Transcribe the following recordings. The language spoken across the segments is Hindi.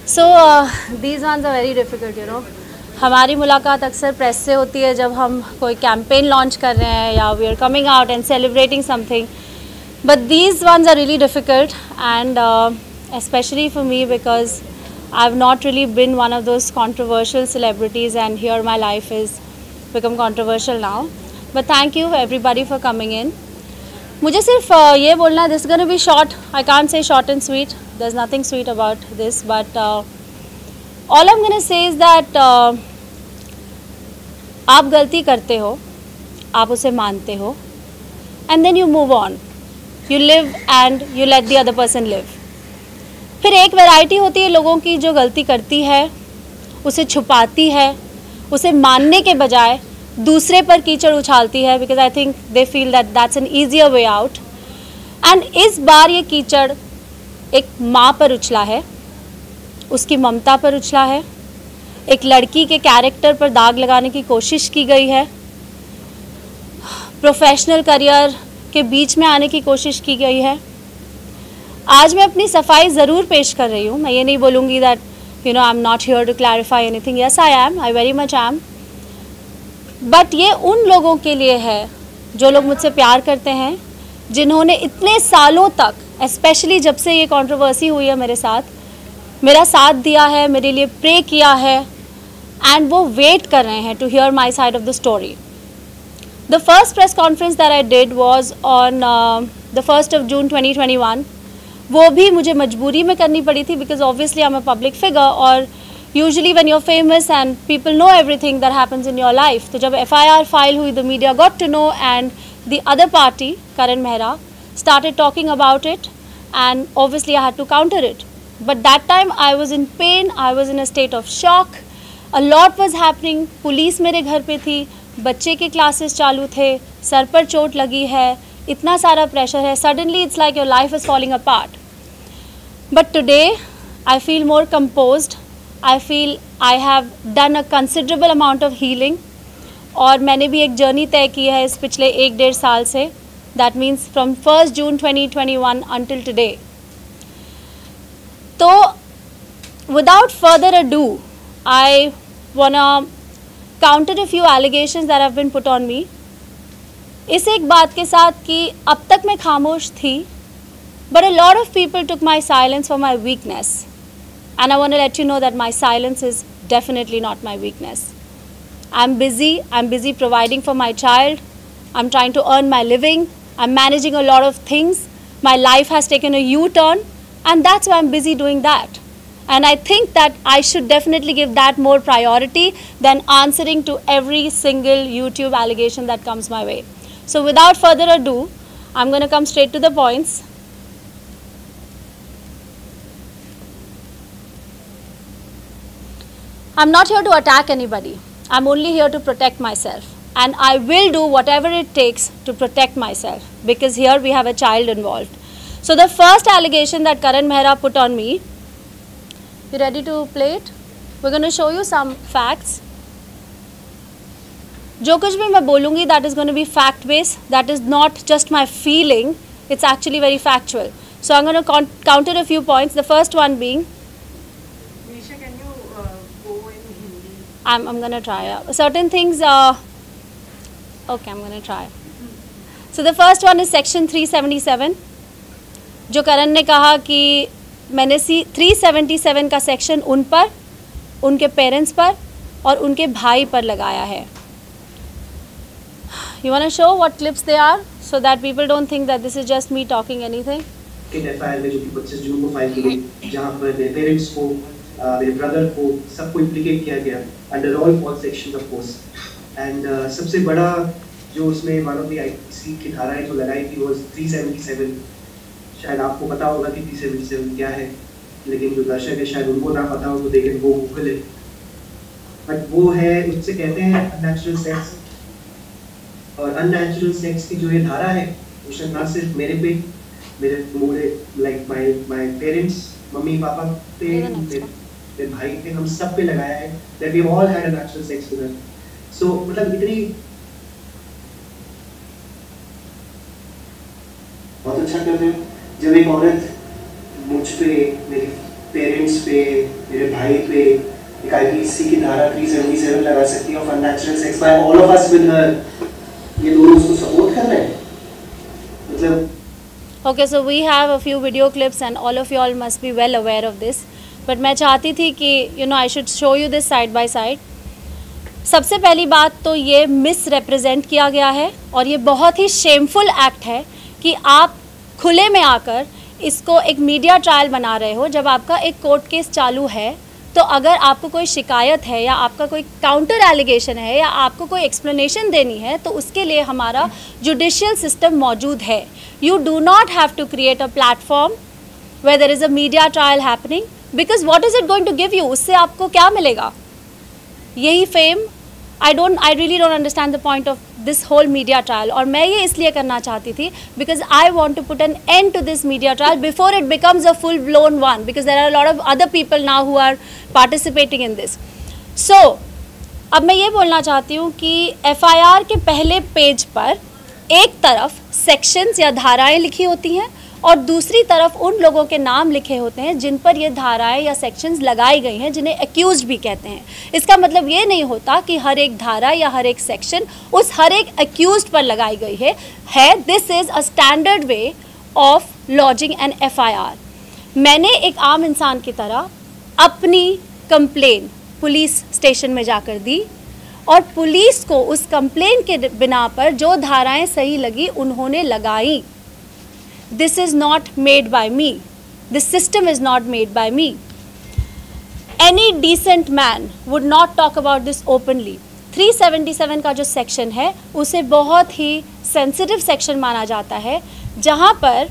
So these ones are very difficult, you know. हमारी मुलाकात अक्सर प्रेस से होती है जब हम कोई कैंपेन लॉन्च कर रहे हैं या we are coming out and celebrating something, but these ones are really difficult and especially for me because I've not really been one of those controversial celebrities and here my life is become controversial now. But thank you everybody for coming in. मुझे सिर्फ ये बोलना है, this is going to be short. I can't say short and sweet. There's nothing sweet about this, but all I'm going to say is that आप गलती करते हो, आप उसे मानते हो, and then you move on. You live and you let the other person live. फिर एक वैरायटी होती है लोगों की जो गलती करती है, उसे छुपाती है, उसे मानने के बजाय दूसरे पर कीचड़ उछालती है, because I think they feel that that's an easier way out. And इस बार ये कीचड़ एक माँ पर उछला है, उसकी ममता पर उछला है, एक लड़की के कैरेक्टर पर दाग लगाने की कोशिश की गई है, प्रोफेशनल करियर के बीच में आने की कोशिश की गई है. आज मैं अपनी सफाई ज़रूर पेश कर रही हूँ. मैं ये नहीं बोलूँगी that you know I am not here to clarify anything. Yes I am, I very much am. But ये उन लोगों के लिए है जो लोग मुझसे प्यार करते हैं, जिन्होंने इतने सालों तक, स्पेशली जब से ये कंट्रोवर्सी हुई है मेरे साथ, मेरा साथ दिया है, मेरे लिए प्रे किया है, एंड वो वेट कर रहे हैं to hear my side of the story. The first press conference that I did was on the 1st of June 2021. वो भी मुझे मजबूरी में करनी पड़ी थी because obviously I am a public figure और usually when you are famous and people know everything that happens in your life. तो जब FIR फाइल हुई, the media got to know and the other party, Karan Mehra, started talking about it and obviously I had to counter it. But that time I was in pain, I was in a state of shock. A lot was happening. Police मेरे घर पे थी, बच्चे के क्लासेस चालू थे, सर पर चोट लगी है, इतना सारा प्रेशर है. Suddenly it's like your life is falling apart. But today I feel more composed. I feel I have done a considerable amount of healing. और मैंने भी एक जर्नी तय की है इस पिछले 1-1.5 साल से. That means from 1st June 2021 until today. तो without further ado, I wanna counter a few allegations that have been put on me. इस एक बात के साथ कि अब तक मैं खामोश थी, but a lot of people took my silence for my weakness, and I want to let you know that my silence is definitely not my weakness. I'm busy providing for my child. I'm trying to earn my living. I'm managing a lot of things. My life has taken a U-turn, and that's why I'm busy doing that. And I think that I should definitely give that more priority than answering to every single YouTube allegation that comes my way. So without further ado, I'm going to come straight to the points. I'm not here to attack anybody. I'm only here to protect myself. And I will do whatever it takes to protect myself, because here we have a child involved. So the first allegation that Karan Mehra put on me, you ready to play it? We're going to show you some facts. जो कुछ भी मैं बोलूँगी, that is going to be fact based. That is not just my feeling. It's actually very factual. So I'm going to counter a few points. The first one being, Nisha, can you go in Hindi? I'm going to try. Certain things. Okay, I'm going to try. So the first one is Section 377. जो करण ने कहा कि मैंने 377 का सेक्शन उन पर, उनके पेरेंट्स पर और उनके भाई पर लगाया है. You want to show what clips they are so that people don't think that this is just me talking anything? FIR में जो कि 25 जून को फाइल की गई, जहाँ पर मेरे पेरेंट्स को, मेरे ब्रदर को, सबको इम्प्लीकेट किया गया under all false sections of course. And सबसे बड़ा जो उसमें वन ऑफ द IPC की धाराएं जो लगाई थी वो 377. शायद आपको पता होगा कि 377 क्या है, लेकिन जो दर्शक है शायद उनको ना पता हो तो देखें, वो गूगल है. बट वो है, उससे कहते हैं अननेचुरल सेक्स. और अननेचुरल सेक्स की जो ये धारा है, वो ना सिर्फ मेरे पे, मेरे like my parents, mummy papa पे, मेरे भाई पे, हम सब पे लगाया है. That we all had a natural sex together. So मतलब इतनी बहुत अच्छा कर रहे हो. जब एक औरत मुझ पे, मेरी पेरेंट्स पे, मेरे भाई पे एक IPC की धारा 377 लगा सकती है of unnatural sex by all of us with her, ये लोग उसको सपोर्ट कर रहे हैं मतलब. Okay, so we have a few video clips and all of you all must be well aware of this. But मैं चाहती थी कि I should show you this side by side. सबसे पहली बात तो ये मिस रिप्रेजेंट किया गया है और ये बहुत ही शेमफुल एक्ट है कि आप खुले में आकर इसको एक मीडिया ट्रायल बना रहे हो जब आपका एक कोर्ट केस चालू है. तो अगर आपको कोई शिकायत है या आपका कोई काउंटर एलिगेशन है या आपको कोई एक्सप्लेनेशन देनी है तो उसके लिए हमारा जुडिशियल सिस्टम मौजूद है. You do not have to create a platform where there is a media trial happening because what is it going to give you. उससे आपको क्या मिलेगा? यही fame. I really don't understand the point of this whole media trial. और मैं ये इसलिए करना चाहती थी because I want to put an end to this media trial before it becomes a full blown one because there are a lot of other people now who are participating in this. So अब मैं ये बोलना चाहती हूँ कि FIR के पहले पेज पर एक तरफ सेक्शंस या धाराएं लिखी होती हैं और दूसरी तरफ उन लोगों के नाम लिखे होते हैं जिन पर ये धाराएं या सेक्शंस लगाई गई हैं जिन्हें एक्यूज्ड भी कहते हैं. इसका मतलब ये नहीं होता कि हर एक धारा या हर एक सेक्शन उस हर एक एक्यूज्ड पर लगाई गई है. This is a standard way of lodging an FIR. मैंने एक आम इंसान की तरह अपनी कंप्लेन पुलिस स्टेशन में जाकर दी और पुलिस को उस कंप्लेन के बिना पर जो धाराएं सही लगी उन्होंने लगाई. This is not made by me. This system is not made by me. Any decent man would not talk about this openly. 377 का जो सेक्शन है उसे बहुत ही सेंसिटिव सेक्शन माना जाता है जहाँ पर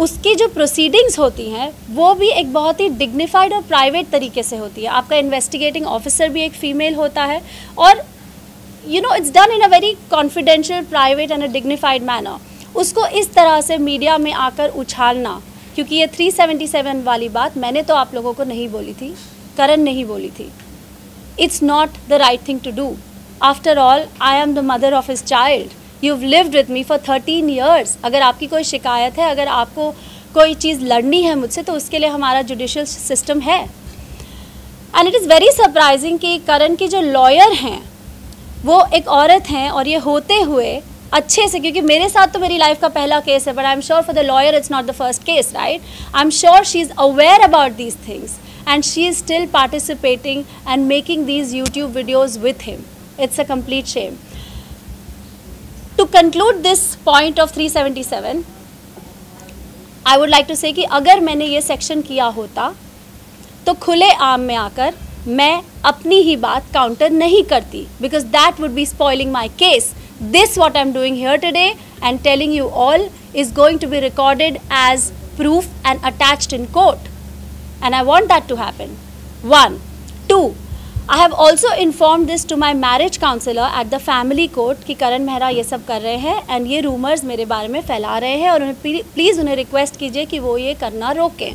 उसकी जो प्रोसीडिंग्स होती हैं वो भी एक बहुत ही डिग्निफाइड और प्राइवेट तरीके से होती है. आपका इन्वेस्टिगेटिंग ऑफिसर भी एक फ़ीमेल होता है और it's done in a very confidential, private and a dignified manner. उसको इस तरह से मीडिया में आकर उछालना, क्योंकि ये 377 वाली बात मैंने तो आप लोगों को नहीं बोली थी, करण नहीं बोली थी. It's not the right thing to do. After all I am the mother of his child. You have lived with me for 13 years. अगर आपकी कोई शिकायत है, अगर आपको कोई चीज़ लड़नी है मुझसे तो उसके लिए हमारा जुडिशियल सिस्टम है. And it is very surprising कि करण की जो लॉयर हैं वो एक औरत हैं और ये होते हुए अच्छे से, क्योंकि मेरे साथ तो मेरी लाइफ का पहला केस है, but I am sure for the lawyer it's not the first case, right? I am sure she is aware about these things and she is still participating and making these YouTube videos with him. It's a complete shame. To conclude this point of 377, I would like to say कि अगर मैंने ये सेक्शन किया होता तो खुले आम में आकर मैं अपनी ही बात काउंटर नहीं करती, because that would be spoiling my case. This what I'm doing here today and telling you all is going to be recorded as proof and attached in court, and I want that to happen. 1. 2. I have also informed this to my marriage counselor at the family court कि करण मेहरा ये सब कर रहे हैं and ये rumors मेरे बारे में फैला रहे हैं और उन्हें प्लीज़ उन्हें रिक्वेस्ट कीजिए कि वो ये करना रोकें.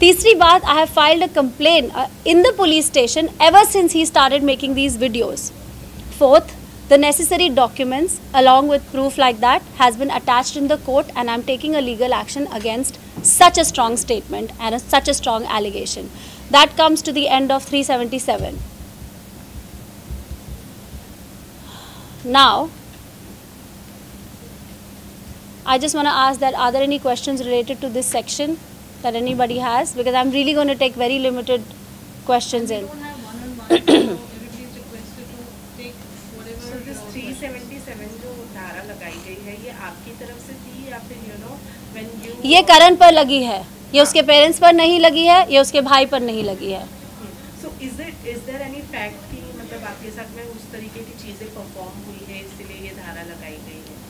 तीसरी बात, I have filed a complaint in the police station ever since he started making these videos. 4th, the necessary documents along with proof like that has been attached in the court and I'm taking a legal action against such a strong statement and such a strong allegation. That comes to the end of 377. Now, I just want to ask that are there any questions related to this section that anybody has? Because I'm really going to take very limited questions in. 377 जो धारा लगाई गई है ये आपकी तरफ से थी या फिर when you ये करण पर लगी है, ये उसके पेरेंट्स पर नहीं लगी है, ये उसके भाई पर नहीं लगी है. So is there any fact कि मतलब आपके साथ में उस तरीके की चीज़ें परफॉर्म हुई है इसलिए ये धारा लगाई गई है?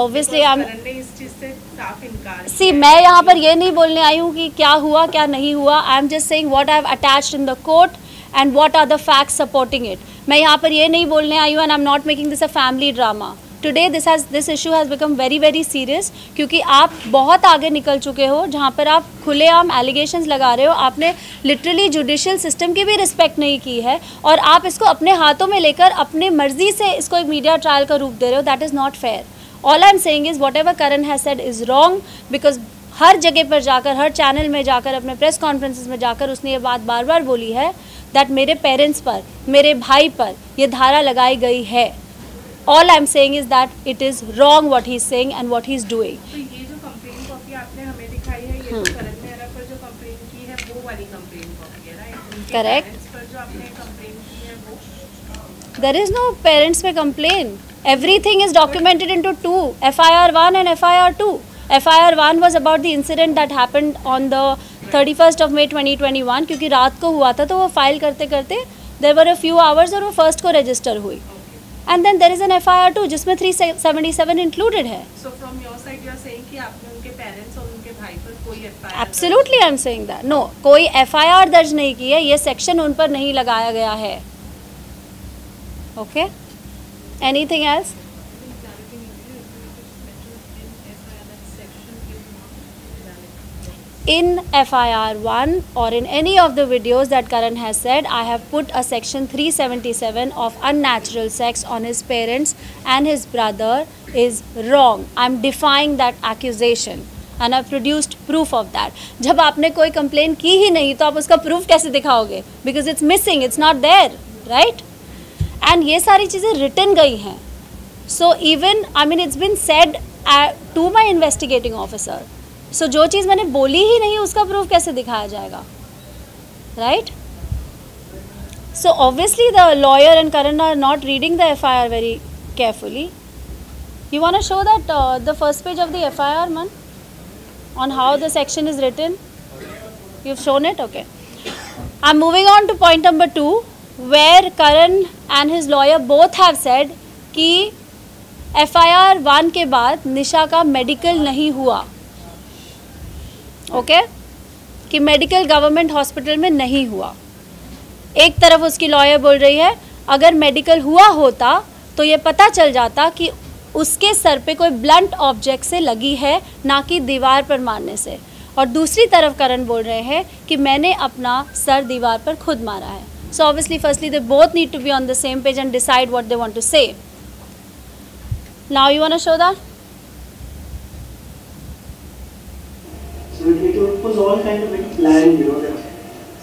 Obviously करण ने इस चीज़ से साफ इनकार किया. See, मैं यहाँ पर ये नहीं बोलने आई हूँ कि क्या हुआ क्या नहीं हुआ. I am just saying what I have attached in the court and what are the facts supporting it. मैं यहाँ पर ये नहीं बोलने आई हूँ and I'm not making this a family drama. Today this issue has become very very serious क्योंकि आप बहुत आगे निकल चुके हो जहाँ पर आप खुलेआम एलिगेशंस लगा रहे हो. आपने लिटरली जुडिशियल सिस्टम की भी रिस्पेक्ट नहीं की है और आप इसको अपने हाथों में लेकर अपने मर्जी से इसको एक मीडिया ट्रायल का रूप दे रहे हो. That is not fair. All I'm saying is whatever Karan has said is wrong because हर जगह पर जाकर, हर चैनल में जाकर, अपने प्रेस कॉन्फ्रेंसेस में जाकर उसने ये बात बार बार बोली है दैट मेरे पेरेंट्स पर, मेरे भाई पर ये धारा लगाई गई है. All I am saying is that it is wrong what he is saying and what he is doing. तो ये जो कंप्लेंट कॉपी आपने हमें दिखाई है, ये जो करण मेहरा पर जो कंप्लेंट की है वो वाली कंप्लेंट कॉपी है, राइट? Correct. पर जो आपने कंप्लेंट की है वो There is no parents may complain. Everything is documented into two, FIR 1 and FIR 2. FIR 1 was about the incident that happened on the 31st of May 2021 क्योंकि रात को हुआ था तो वो फाइल करते करते there were a few hours और वो फर्स्ट को रजिस्टर हुई. And then there is an FIR 2 जिसमें 377 included है. So from your side you are saying कि आपने उनके पेरेंट्स और उनके भाई पर कोई FIR Absolutely I am saying that. No, कोई FIR दर्ज नहीं की है, ये सेक्शन उन पर नहीं लगाया गया है. Okay? Anything else? In FIR 1 or in any of the videos that Karan has said, I have put a section 377 of unnatural sex on his parents and his brother is wrong. I am defying that accusation and I have produced proof of that. जब आपने कोई complaint की ही नहीं तो आप उसका proof कैसे दिखाओगे? Because it's missing, it's not there, right? And ये सारी चीज़ें written गई हैं. So even, I mean, it's been said to my investigating officer. So जो चीज़ मैंने बोली ही नहीं उसका प्रूफ कैसे दिखाया जाएगा, right? So obviously the lawyer and Karan are not reading the FIR very carefully. You want to show that the first page of the FIR, man, on how the section is written? You've shown it, okay. I'm moving on to point number 2, where Karan and his lawyer both have said कि FIR 1 के बाद निशा का मेडिकल नहीं हुआ. ओके कि मेडिकल गवर्नमेंट हॉस्पिटल में नहीं हुआ. एक तरफ उसकी लॉयर बोल रही है अगर मेडिकल हुआ होता तो ये पता चल जाता कि उसके सर पे कोई ब्लंट ऑब्जेक्ट से लगी है, ना कि दीवार पर मारने से. और दूसरी तरफ करण बोल रहे हैं कि मैंने अपना सर दीवार पर खुद मारा है. So obviously firstly they both need to be on the same page and decide what they want to say. Now you want to show that? So it was all kind of planned, you know, that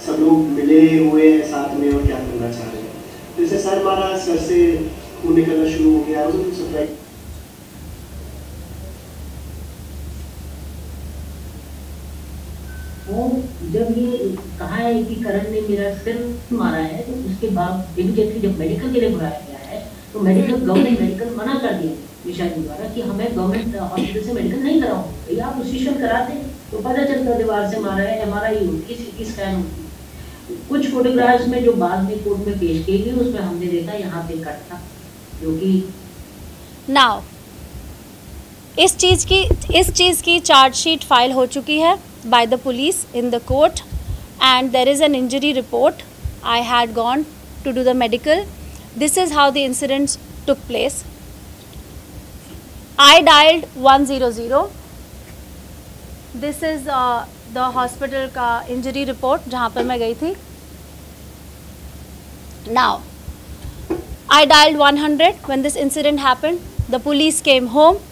सब लोग मिले हुए हैं साथ में और क्या करना चाह रहे हैं. तो जैसे सर मारा, सर से खून निकलना शुरू हो गया. I was surprised. और जब ये कहा है कि करण ने मेरा सिर मारा है तो उसके बाद इमीडिएटली जब मेडिकल के लिए बुलाया गया है तो गवर्नमेंट मेडिकल मना कर दिया निशा जी द्वारा कि हमें गवर्नमेंट हॉस्पिटल से मेडिकल नहीं कराऊंगा. भैया आप उसी कराते तो पता चलता दीवार से मारा है, MRI होती, CT स्कैन होती. कुछ फोटोग्राफ्स में जो बाद में कोर्ट में पेश की गई उसमें हमने देखा यहाँ पे कट था जो कि नाउ इस चीज़ की चार्जशीट फाइल हो चुकी है by the police in the court and there is an injury report. I had gone to do the medical. This is how the incidents took place. I dialed 100. This is the hospital का injury report जहाँ पर मैं गई थी. Now I dialed 100 when this incident happened. The police came home.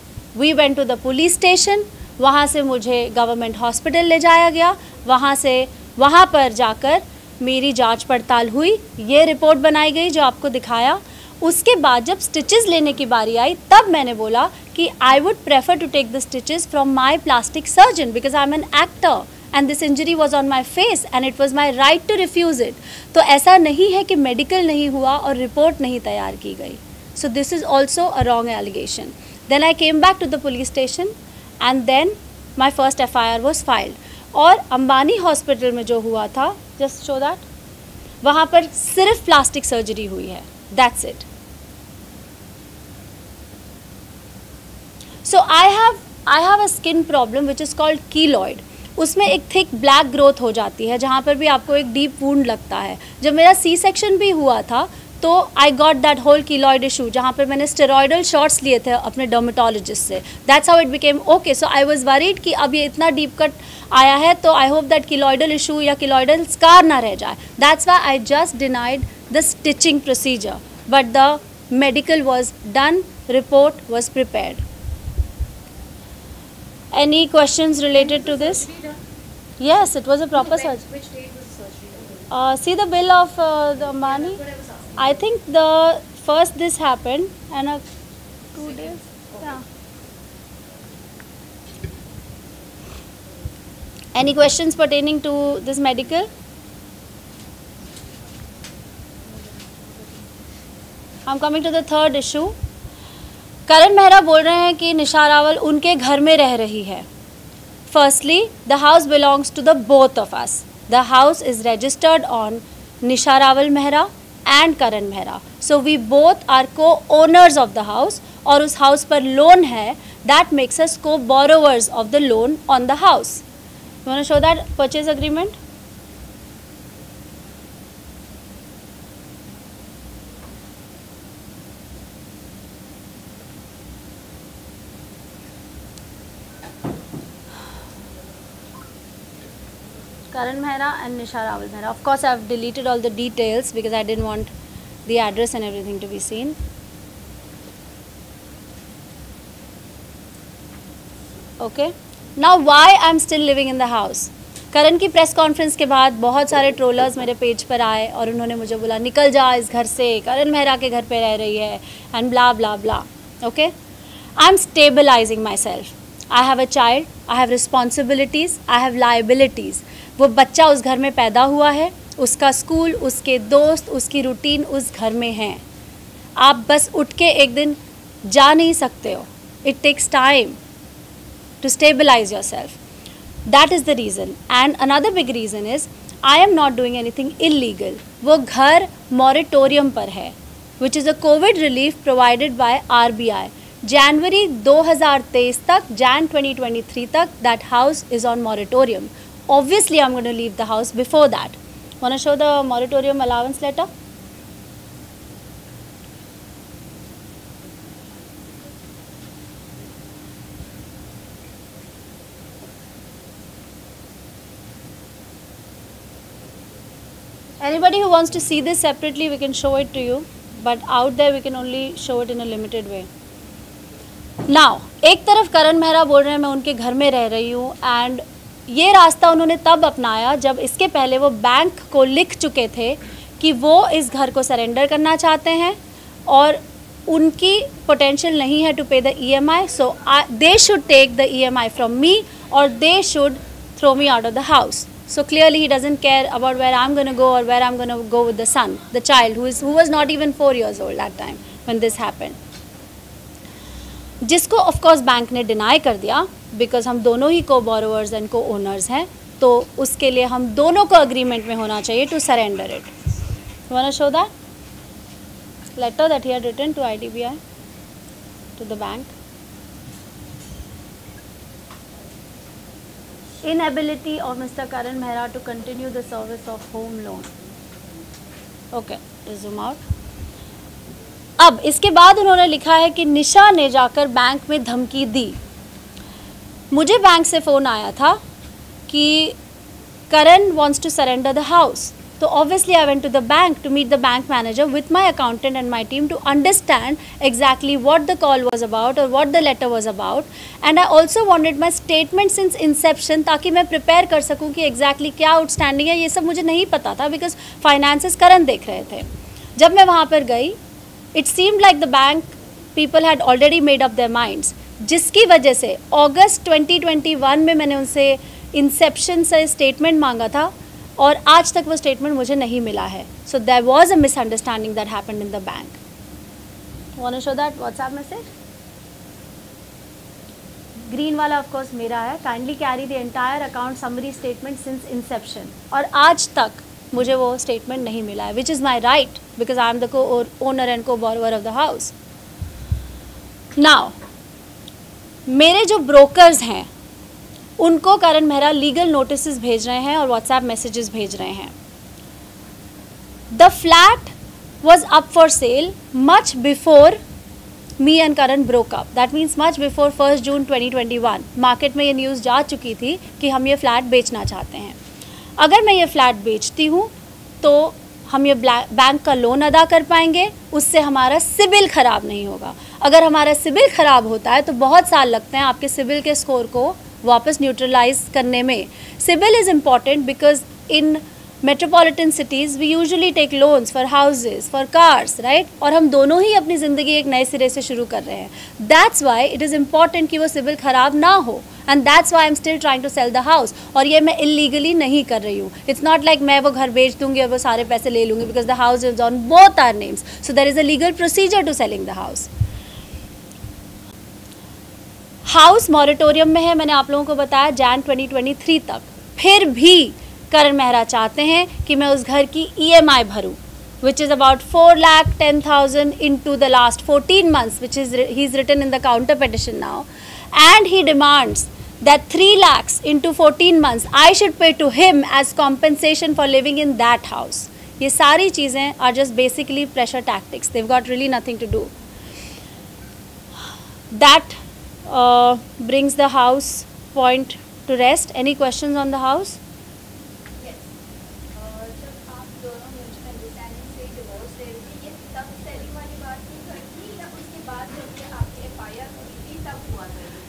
We went to the police station. वहाँ से मुझे गवर्नमेंट हॉस्पिटल ले जाया गया. वहाँ पर जाकर मेरी जांच पड़ताल हुई. ये रिपोर्ट बनाई गई जो आपको दिखाया. उसके बाद जब स्टिचेस लेने की बारी आई तब मैंने बोला कि I would prefer to take the stitches from my plastic surgeon because I am an actor and this injury was on my face and it was my right to refuse it. तो ऐसा नहीं है कि मेडिकल नहीं हुआ और रिपोर्ट नहीं तैयार की गई. So this is also a wrong allegation. Then I came back to the police station and then my first FIR was filed. और अंबानी हॉस्पिटल में जो हुआ था, just show that, वहाँ पर सिर्फ प्लास्टिक सर्जरी हुई है. That's it. So I have a skin problem which is called keloid. उसमें एक थिक ब्लैक ग्रोथ हो जाती है जहाँ पर भी आपको एक डीप वुंड लगता है. जब मेरा C-सेक्शन भी हुआ था तो I got that whole keloid issue जहाँ पर मैंने स्टेरॉइडल शॉट्स लिए थे अपने डर्मेटोलॉजिस्ट से. That's how it became okay. So I was worried कि अब ये इतना डीप कट आया है तो आई होप दैट कीलॉइडल इशू या कीलॉइडल स्कार ना रह जाए. That's why I just denied the stitching procedure but the medical was done, report was prepared. Any questions related to this? Yes, it was a proper surgery. Which date was the surgery? See the bill of the money. I think the first this happened and 2 days. Yeah. Any questions pertaining to this medical? I'm coming to the third issue. करण मेहरा बोल रहे हैं कि निशा रावल उनके घर में रह रही है. Firstly, the house belongs to the both of us. The house is registered on Nisha Rawal Mehra and Karan Mehra. So we both are co-owners of the house. और उस house पर loan है. That makes us co-borrowers of the loan on the house. You want to show that purchase agreement? Karan Mehra and Nisha Rawal Mehra. Of course, I have deleted all the details because I didn't want the address and everything to be seen. Okay. Now, why I am still living in the house? करण की प्रेस कॉन्फ्रेंस के बाद बहुत सारे ट्रोलर्स मेरे पेज पर आए और उन्होंने मुझे बोला निकल जा इस घर से, करण मेहरा के घर पे रह रही है and blah blah blah. Okay, I am stabilizing my self. I have a child, I have responsibilities, I have liabilities. वो बच्चा उस घर में पैदा हुआ है, उसका स्कूल, उसके दोस्त, उसकी रूटीन उस घर में है. आप बस उठ के एक दिन जा नहीं सकते हो. It takes time to stabilize yourself. That is the reason. And another big reason is I am not doing anything illegal. वो घर moratorium पर है, which is a COVID relief provided by RBI. January 2023 तक, Jan 2023 तक, that house is on moratorium. Obviously, I'm going to leave the house before that. Want to show the moratorium allowance letter? Anybody who wants to see this separately, we can show it to you, but out there we can only show it in a limited way. Now, एक तरफ करण मेहरा बोल रहे हैं मैं उनके घर में रह रही हूँ एंड ये रास्ता उन्होंने तब अपनाया जब इसके पहले वो बैंक को लिख चुके थे कि वो इस घर को सरेंडर करना चाहते हैं और उनकी पोटेंशियल नहीं है to pay the EMI, so they should take the EMI from me और they should throw me out of the house. So clearly he doesn't care about where I'm going to go or where I'm going to go with the son, the child who was not even 4 years old that time when this happened. जिसको of course बैंक ने deny कर दिया because हम दोनों ही co-borrowers and co-owners हैं, तो उसके लिए हम दोनों को agreement में होना चाहिए to surrender it. You want to show that letter that he had written to IDBI, to the bank? Inability of Mr. Karan Mehra to continue the service of home loan. Okay, zoom out. अब इसके बाद उन्होंने लिखा है कि निशा ने जाकर बैंक में धमकी दी. मुझे बैंक से फ़ोन आया था कि करण wants to surrender the house. So obviously I went to the bank to meet the bank manager with my accountant and my team to understand exactly what the call was about or what the letter was about. And I also wanted my statement since inception ताकि मैं prepare कर सकूँ कि exactly क्या outstanding है. ये सब मुझे नहीं पता था because finances करण देख रहे थे. जब मैं वहाँ पर गई, it seemed like the bank people had already made up their minds, जिसकी वजह से अगस्त 2021 में मैंने उनसे इंसेप्शन से स्टेटमेंट मांगा था और आज तक वो स्टेटमेंट मुझे नहीं मिला है. So there was a misunderstanding that happened in the bank. Want to show that WhatsApp message? Green वाला ऑफ कोर्स मेरा है. Kindly carry the entire account summary statement since inception. और आज तक मुझे वो स्टेटमेंट नहीं मिला है, which is my right because I am the co owner and co borrower of the house. Now मेरे जो ब्रोकर्स हैं उनको करण मेहरा लीगल नोटिस भेज रहे हैं और व्हाट्सएप मैसेजेस भेज रहे हैं. The flat was up for sale much before me and Karan broke up. That means much before 1 June 2021 market में ये न्यूज़ जा चुकी थी कि हम ये फ्लैट बेचना चाहते हैं. अगर मैं ये फ्लैट बेचती हूँ तो हम ये बैंक का लोन अदा कर पाएंगे, उससे हमारा सिबिल ख़राब नहीं होगा. अगर हमारा सिबिल ख़राब होता है तो बहुत साल लगते हैं आपके सिबिल के स्कोर को वापस न्यूट्रलाइज करने में. CIBIL is important because in metropolitan cities we usually take loans for houses, for cars, right. और हम दोनों ही अपनी ज़िंदगी एक नए सिरे से शुरू कर रहे हैं. That's why it is important कि वो सिबिल ख़राब ना हो. And that's why I am still trying to sell the house. और ये मैं इलीगली नहीं कर रही हूँ. इट्स नॉट लाइक मैं वो घर बेच दूंगी और वो सारे पैसे ले लूँगी, because the house is on both our names. So there is a legal procedure to selling the house. House moratorium में है, मैंने आप लोगों को बताया जैन 2023 तक. फिर भी करण मेहरा चाहते हैं कि मैं उस घर की EMI भरूं, which is about 4,10,000 into the last 14 months, which is he's written in the counter petition now, and he demands that 3 lakhs into 14 months I should pay to him as compensation for living in that house. ये सारी चीज़ें are just basically pressure tactics. They've got really nothing to do. That brings the house point to rest. Any questions on the house?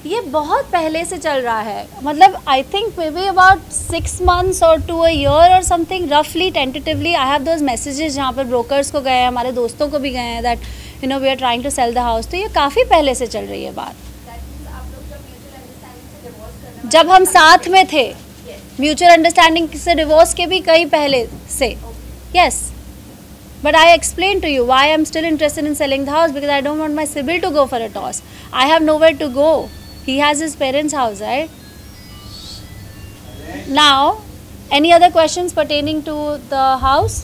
ये बहुत पहले से चल रहा है. मतलब I think may be about 6 months or to a year or something, roughly tentatively. I have those messages जहाँ पर ब्रोकर्स को गए हैं, हमारे दोस्तों को भी गए हैं, that you know we are trying to sell the house. तो ये काफ़ी पहले से चल रही है बात. जब हम साथ में थे, म्यूचुअल अंडरस्टैंडिंग से डिवोर्स के भी कई पहले से. Yes, but I explained to you why I'm still interested in selling the house, because I don't want my Sibyl to go for a toss. I have nowhere to go. He has his parents' house, right? Now, any other questions pertaining to the house?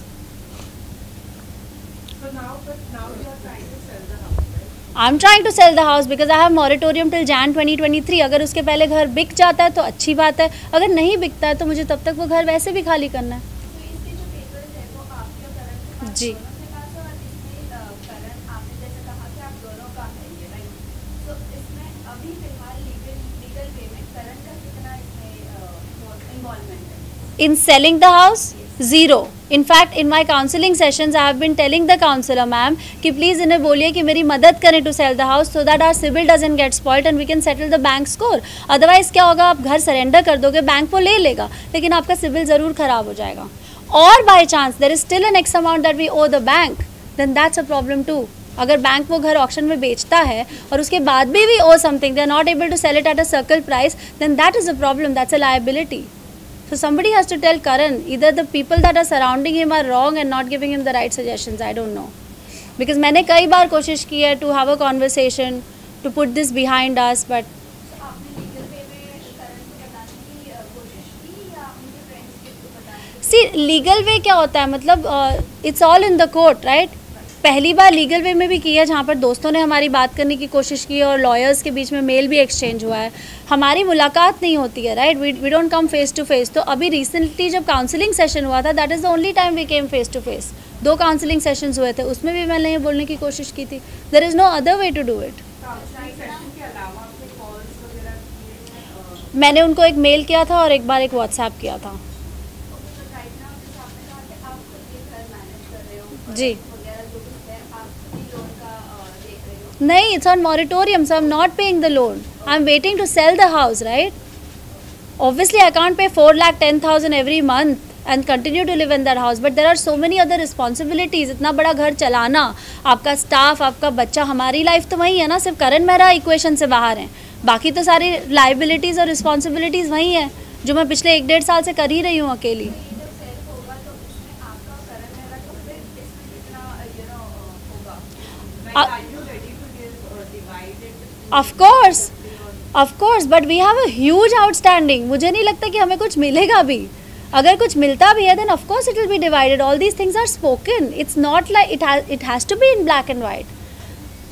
But now you are trying to sell the house, right? I'm trying to sell the house because I have moratorium till Jan 2023. अगर उसके पहले घर बिक जाता है तो अच्छी बात है, अगर नहीं बिकता है तो मुझे तब तक वो घर वैसे भी खाली करना है. जी. In selling the house, zero. In fact, in my counseling sessions, I have been telling the counselor, ma'am, कि please इन्हें बोलिए कि मेरी मदद करें to sell the house so that our CIBIL doesn't get spoiled and we can settle the bank score. Otherwise क्या होगा, आप घर सरेंडर कर दोगे, बैंक वो ले लेगा, लेकिन आपका CIBIL ज़रूर ख़राब हो जाएगा. और by chance there is still an X amount that we owe the bank, then that's a problem too. अगर बैंक वो घर ऑक्शन में बेचता है और उसके बाद भी we owe something, they are not able to sell it at a circle price, then that is a problem, that's a liability. So somebody has to tell Karan, either the people that are surrounding him are wrong and not giving him the right suggestions, I don't know. Because मैंने कई बार कोशिश की है to have a conversation, to put this behind us, but see, legal way क्या होता है, मतलब it's all in the court, right? पहली बार लीगल वे में भी किया जहाँ पर दोस्तों ने हमारी बात करने की कोशिश की और लॉयर्स के बीच में मेल भी एक्सचेंज हुआ है. हमारी मुलाकात नहीं होती है, right. We don't come face to face. तो अभी रिसेंटली जब काउंसलिंग सेशन हुआ था, that is the only time we came face to face. 2 counselling sessions हुए थे, उसमें भी मैंने ये बोलने की कोशिश की थी, there is no other way to do it. मैंने उनको एक मेल किया था और एक बार एक व्हाट्सएप किया था. जी नहीं, it's on moratorium, so I'm not paying the loan. I'm waiting to sell the house, right? Obviously, I can't pay 4,10,000 every month and continue to live in that house. But there are so many other responsibilities. इतना बड़ा घर चलाना, आपका स्टाफ, आपका बच्चा, हमारी लाइफ तो वही है ना. सिर्फ करण मेहरा इक्वेशन से बाहर हैं, बाकी तो सारी लाइबिलिटीज़ और रिस्पॉन्सिबिलिटीज़ वही हैं जो मैं पिछले 1-1.5 साल से कर ही रही हूँ अकेली. Of course, but we have a huge outstanding. मुझे नहीं लगता कि हमें कुछ मिलेगा भी. अगर कुछ मिलता भी है, then of course it will be divided. All these things are spoken. It's not like it has to be in black and white.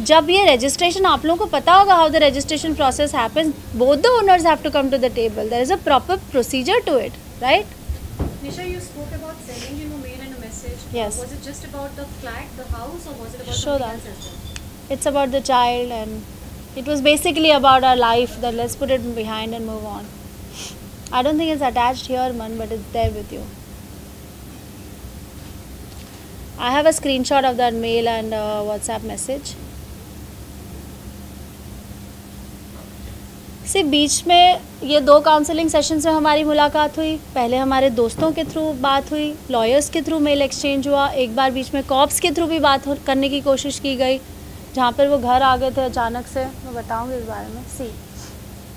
जब ये registration, आप लोगों को पता होगा how the registration process happens. Both the owners have to come to the table. There is a proper procedure to it, right? Nisha, you spoke about sending him a mail and a message. Yes. Was it just about the flat, the house, or was it about Show something that. else as well? It's about the child, and it was basically about our life, that let's put it behind and move on. I don't think it's attached here, man, but it's there with you. I have a screenshot of that mail and WhatsApp message. से बीच में ये 2 काउंसलिंग सेशंस में हमारी मुलाकात हुई। पहले हमारे दोस्तों के थ्रू बात हुई, लॉयर्स के थ्रू मेल एक्सचेंज हुआ, एक बार बीच में कॉप्स के थ्रू भी बात करने की कोशिश की गई, जहाँ पर वो घर आ गए थे अचानक से। मैं बताऊँगी इस बारे में। सी,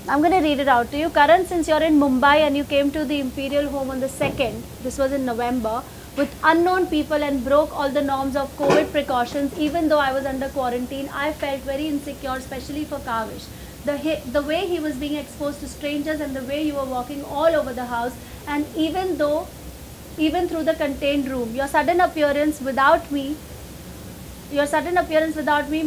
I'm going to read it out to you. Karan, since you're in Mumbai and you came to the Imperial Home on the 2nd, this was in November, with unknown people and broke all the norms of COVID precautions, even though I was under quarantine, I felt very insecure, especially for Kavish. The way he was being exposed to strangers and the way you were walking all over the house, and even through the contained room, your sudden appearance without me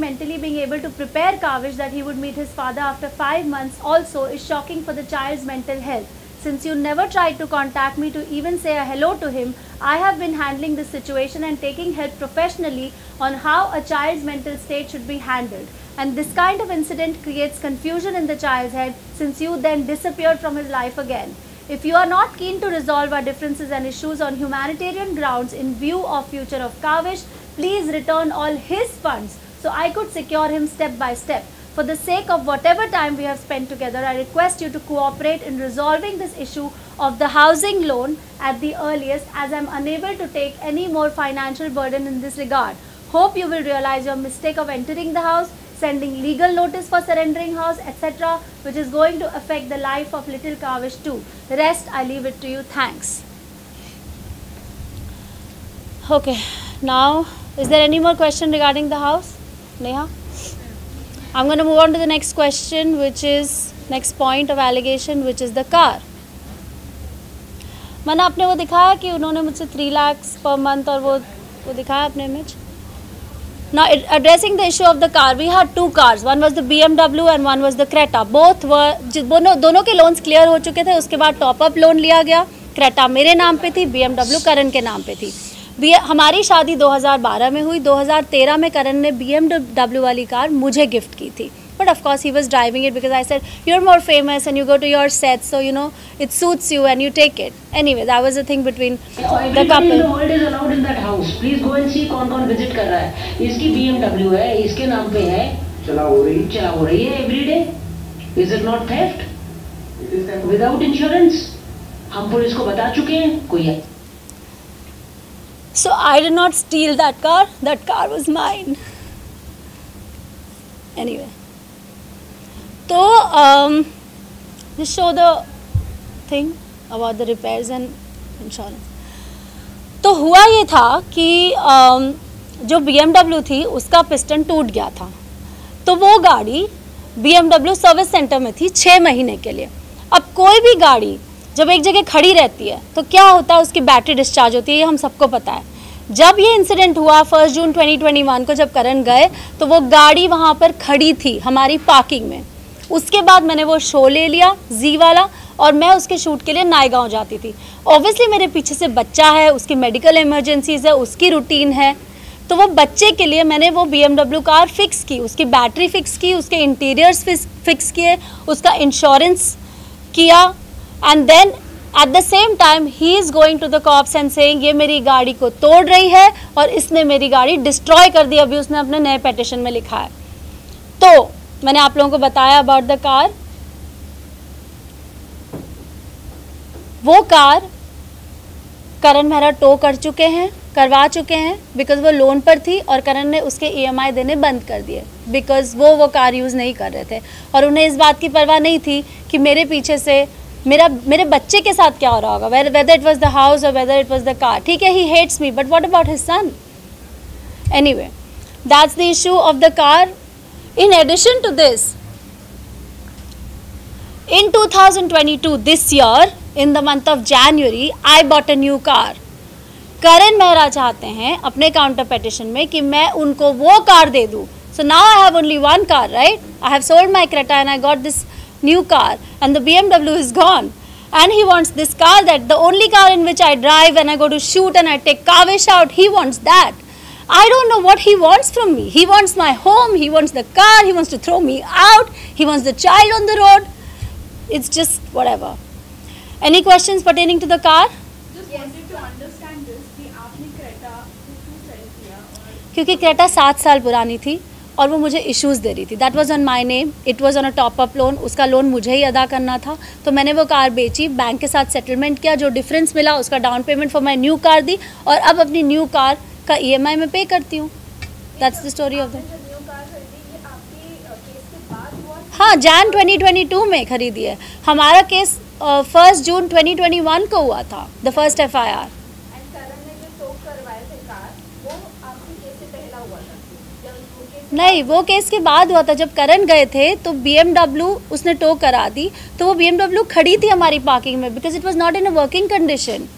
mentally being able to prepare Kavish that he would meet his father after 5 months also is shocking for the child's mental health. Since you never tried to contact me to even say a hello to him, I have been handling this situation and taking help professionally on how a child's mental state should be handled. And this kind of incident creates confusion in the child's head since you then disappeared from his life again. If you are not keen to resolve our differences and issues on humanitarian grounds in view of future of Kavish, please return all his funds so I could secure him step by step. For the sake of whatever time we have spent together, I request you to cooperate in resolving this issue of the housing loan at the earliest, as I am unable to take any more financial burden in this regard. Hope you will realize your mistake of entering the house, sending legal notice for surrendering house, etc., which is going to affect the life of little Kavish too. The rest I leave it to you. Thanks. Okay, now is there any more question regarding the house? Neha? I'm going to move on to the next question, which is next point of allegation, which is the car. मैंने आपने वो दिखाया कि उन्होंने मुझसे 3 लाख पर मंथ और वो दिखाया अपने image. Now addressing the issue of the car, we had 2 cars. One was the BMW and one was the Creta. Both were दोनों के लोन्स क्लियर हो चुके थे. उसके बाद टॉप अप लोन लिया गया. Creta मेरे नाम पे थी, BMW करण के नाम पे थी. हमारी शादी 2012 में हुई. 2013 में करण ने BMW वाली कार मुझे गिफ्ट की थी. But of course he was driving it because I said you're more famous and you go to your set, so you know it suits you and you take it. Anyway, that was the thing between the couple. The world is allowed in that house. Please go and see कौन विजिट कर रहा है. इसकी BMW है, इसके नाम पे है. चला हो रही है every day. Is it not theft? It is theft. Without insurance. हम पुलिस को बता चुके हैं. कोई है. So I did not steal that car. That car was mine. Anyway. तो just show the thing about the repairs and insurance. तो हुआ ये था कि जो BMW थी उसका पिस्टन टूट गया था. तो वो गाड़ी BMW सर्विस सेंटर में थी 6 महीने के लिए. अब कोई भी गाड़ी जब एक जगह खड़ी रहती है तो क्या होता है, उसकी बैटरी डिस्चार्ज होती है, ये हम सबको पता है. जब ये इंसिडेंट हुआ 1 जून 2021 को, जब करण गए तो वो गाड़ी वहाँ पर खड़ी थी हमारी पार्किंग में. उसके बाद मैंने वो शो ले लिया जी वाला और मैं उसके शूट के लिए नायगांव जाती थी. ऑब्वियसली मेरे पीछे से बच्चा है, उसकी मेडिकल इमरजेंसीज है, उसकी रूटीन है. तो वो बच्चे के लिए मैंने वो BMW कार फिक्स की, उसकी बैटरी फिक्स की, उसके इंटीरियर्स फिक्स किए, उसका इंश्योरेंस किया. And then at the same time he is going to the cops and saying ये मेरी गाड़ी को तोड़ रही है और इसने मेरी गाड़ी डिस्ट्रॉय कर दी. अभी उसने अपने नए पेटिशन में लिखा है. तो मैंने आप लोगों को बताया अबाउट द कार. वो कार करण मेहरा टो करवा चुके हैं बिकॉज वो लोन पर थी और करण ने उसके EMI देने बंद कर दिए बिकॉज वो कार यूज़ नहीं कर रहे थे और उन्हें इस बात की परवाह नहीं थी कि मेरे पीछे से मेरे बच्चे के साथ क्या हो रहा होगा, whether it was the house और whether it was the car. ठीक है, he hates me, but what about his son? Anyway, that's the issue of the car. In addition to this, in 2022, this year, in the month of January, I bought a new car. करण मेहरा चाहते हैं अपने काउंटर पेटिशन में कि मैं उनको वो कार दे दूँ. So now I have only one car, right? I have sold my Creta and I got this new car and the BMW is gone. And he wants this car, that the only car in which I drive when I go to shoot and I take Kavish out, he wants that. I don't know what he wants from me. He wants my home, he wants the car, he wants to throw me out, he wants the child on the road. It's just whatever. Any questions pertaining to the car? Just wanted to understand this कि आपने Creta क्यों sell किया? क्योंकि Creta 7 साल पुरानी थी और वो मुझे इश्यूज़ दे रही थी. That was on my name, it was on a top up loan, उसका लोन मुझे ही अदा करना था. तो मैंने वो कार बेची, बैंक के साथ सेटलमेंट किया, जो डिफरेंस मिला उसका down payment for my new car दी, और अब अपनी न्यू कार का EMI में पे करती हूँ. That's the story of that. हाँ, Jan 2022 में खरीदी है. हमारा केस 1 जून 2021 को हुआ था, द फर्स्ट FIR. नहीं, वो केस के बाद हुआ था. जब करण गए थे तो BMW उसने टो करा दी, तो वो BMW खड़ी थी हमारी पार्किंग में, because it was not in a working condition.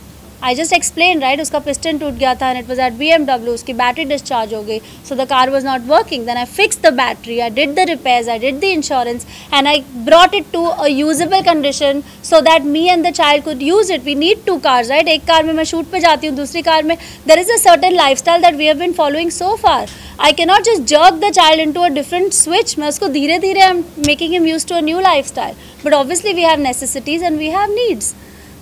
I just explain right, उसका पिस्टन टूट गया था and it was at BMW, उसकी बैटरी डिस्चार्ज हो गई, so the car was not working. Then I fix the battery, I did the repairs, I did the insurance and I brought it to a usable condition so that me and the child could use it. We need 2 cars right. एक कार में मैं शूट पे जाती हूँ, दूसरी कार में there is a certain lifestyle that we have been following so far. I cannot just jerk the child into a different switch. मैं उसको धीरे धीरे I'm making him used to a new lifestyle. But obviously we have necessities and we have needs.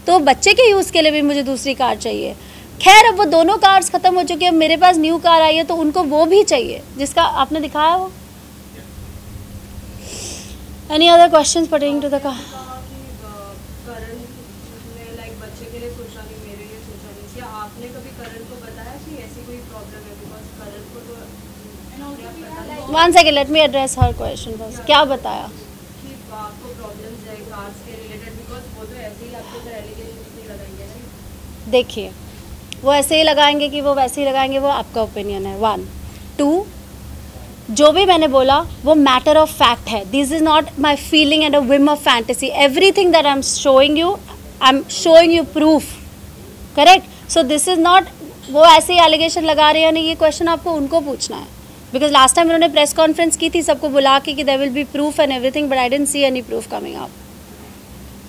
तो बच्चे के यूज़ के लिए भी मुझे दूसरी कार चाहिए. खैर अब वो दोनों कार्स ख़त्म हो चुकी है, मेरे पास न्यू कार आई है, तो उनको वो भी चाहिए जिसका आपने दिखाया वो. Any other questions pertaining to the car? One second, let me address her question first. क्या बताया? आपको प्रॉब्लम्स है कार्स के रिलेटेड, बिकॉज़ वो तो ऐसे ही आपके ऊपर एलिगेशंस नहीं लगाएंगे ना. देखिए, वो ऐसे ही लगाएंगे कि वो वैसे ही लगाएंगे, वो आपका ओपिनियन है. 1 2 जो भी मैंने बोला वो मैटर ऑफ फैक्ट है. This is not my feeling and a Vim of fantasy. Everything that I am showing you, I am showing you proof. Correct. So this is not वो ऐसे ही एलिगेशन लगा रहे हैं, नहीं, ये क्वेश्चन आपको उनको पूछना है. बिकॉज लास्ट टाइम उन्होंने प्रेस कॉन्फ्रेंस की थी सबको बुला के कि there will be proof and everything, but I didn't see any proof coming up.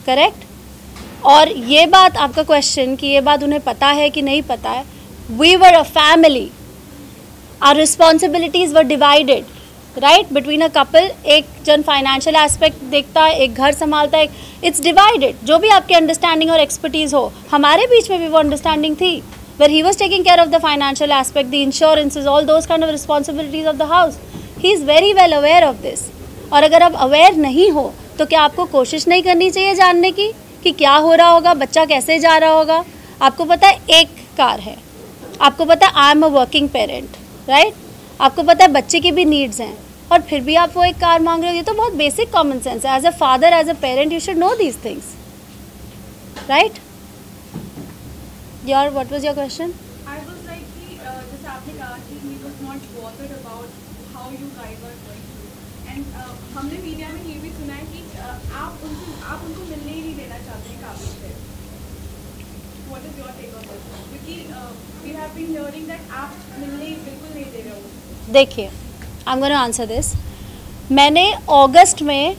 Correct. और ये बात आपका क्वेश्चन कि ये बात उन्हें पता है कि नहीं पता है, we were a family, our responsibilities were divided right between a couple. एक जन फाइनेंशियल एस्पेक्ट देखता है, एक घर संभालता है, इट्स डिवाइडेड. जो भी आपकी अंडरस्टैंडिंग और एक्सपर्टीज हो, हमारे बीच में भी वो अंडरस्टैंडिंग थी. Where he was taking care of the financial aspect, the insurances, all those kind of responsibilities of the house. He is very well aware of this. और अगर आप aware नहीं हो तो क्या आपको कोशिश नहीं करनी चाहिए जानने की कि क्या हो रहा होगा, बच्चा कैसे जा रहा होगा? आपको पता है एक कार है, आपको पता है आई am a working parent right, आपको पता है बच्चे की भी नीड्स हैं, और फिर भी आप वो एक कार मांग रहे हो. ये तो बहुत बेसिक कॉमन सेंस है. As a father, as a parent, you should know these things right. What was your question? I was like कि जैसे आपने कहा कि he was not bothered about how you guys were going through, and हमने मीडिया में ये भी सुना है कि आप उनको मिलने ही नहीं देना चाहते हैं काबिल से. What is your take on this? क्योंकि we have been hearing that आप मिलने बिल्कुल नहीं दे रहे हो. देखिए, I'm going to answer this. मैंने अगस्त में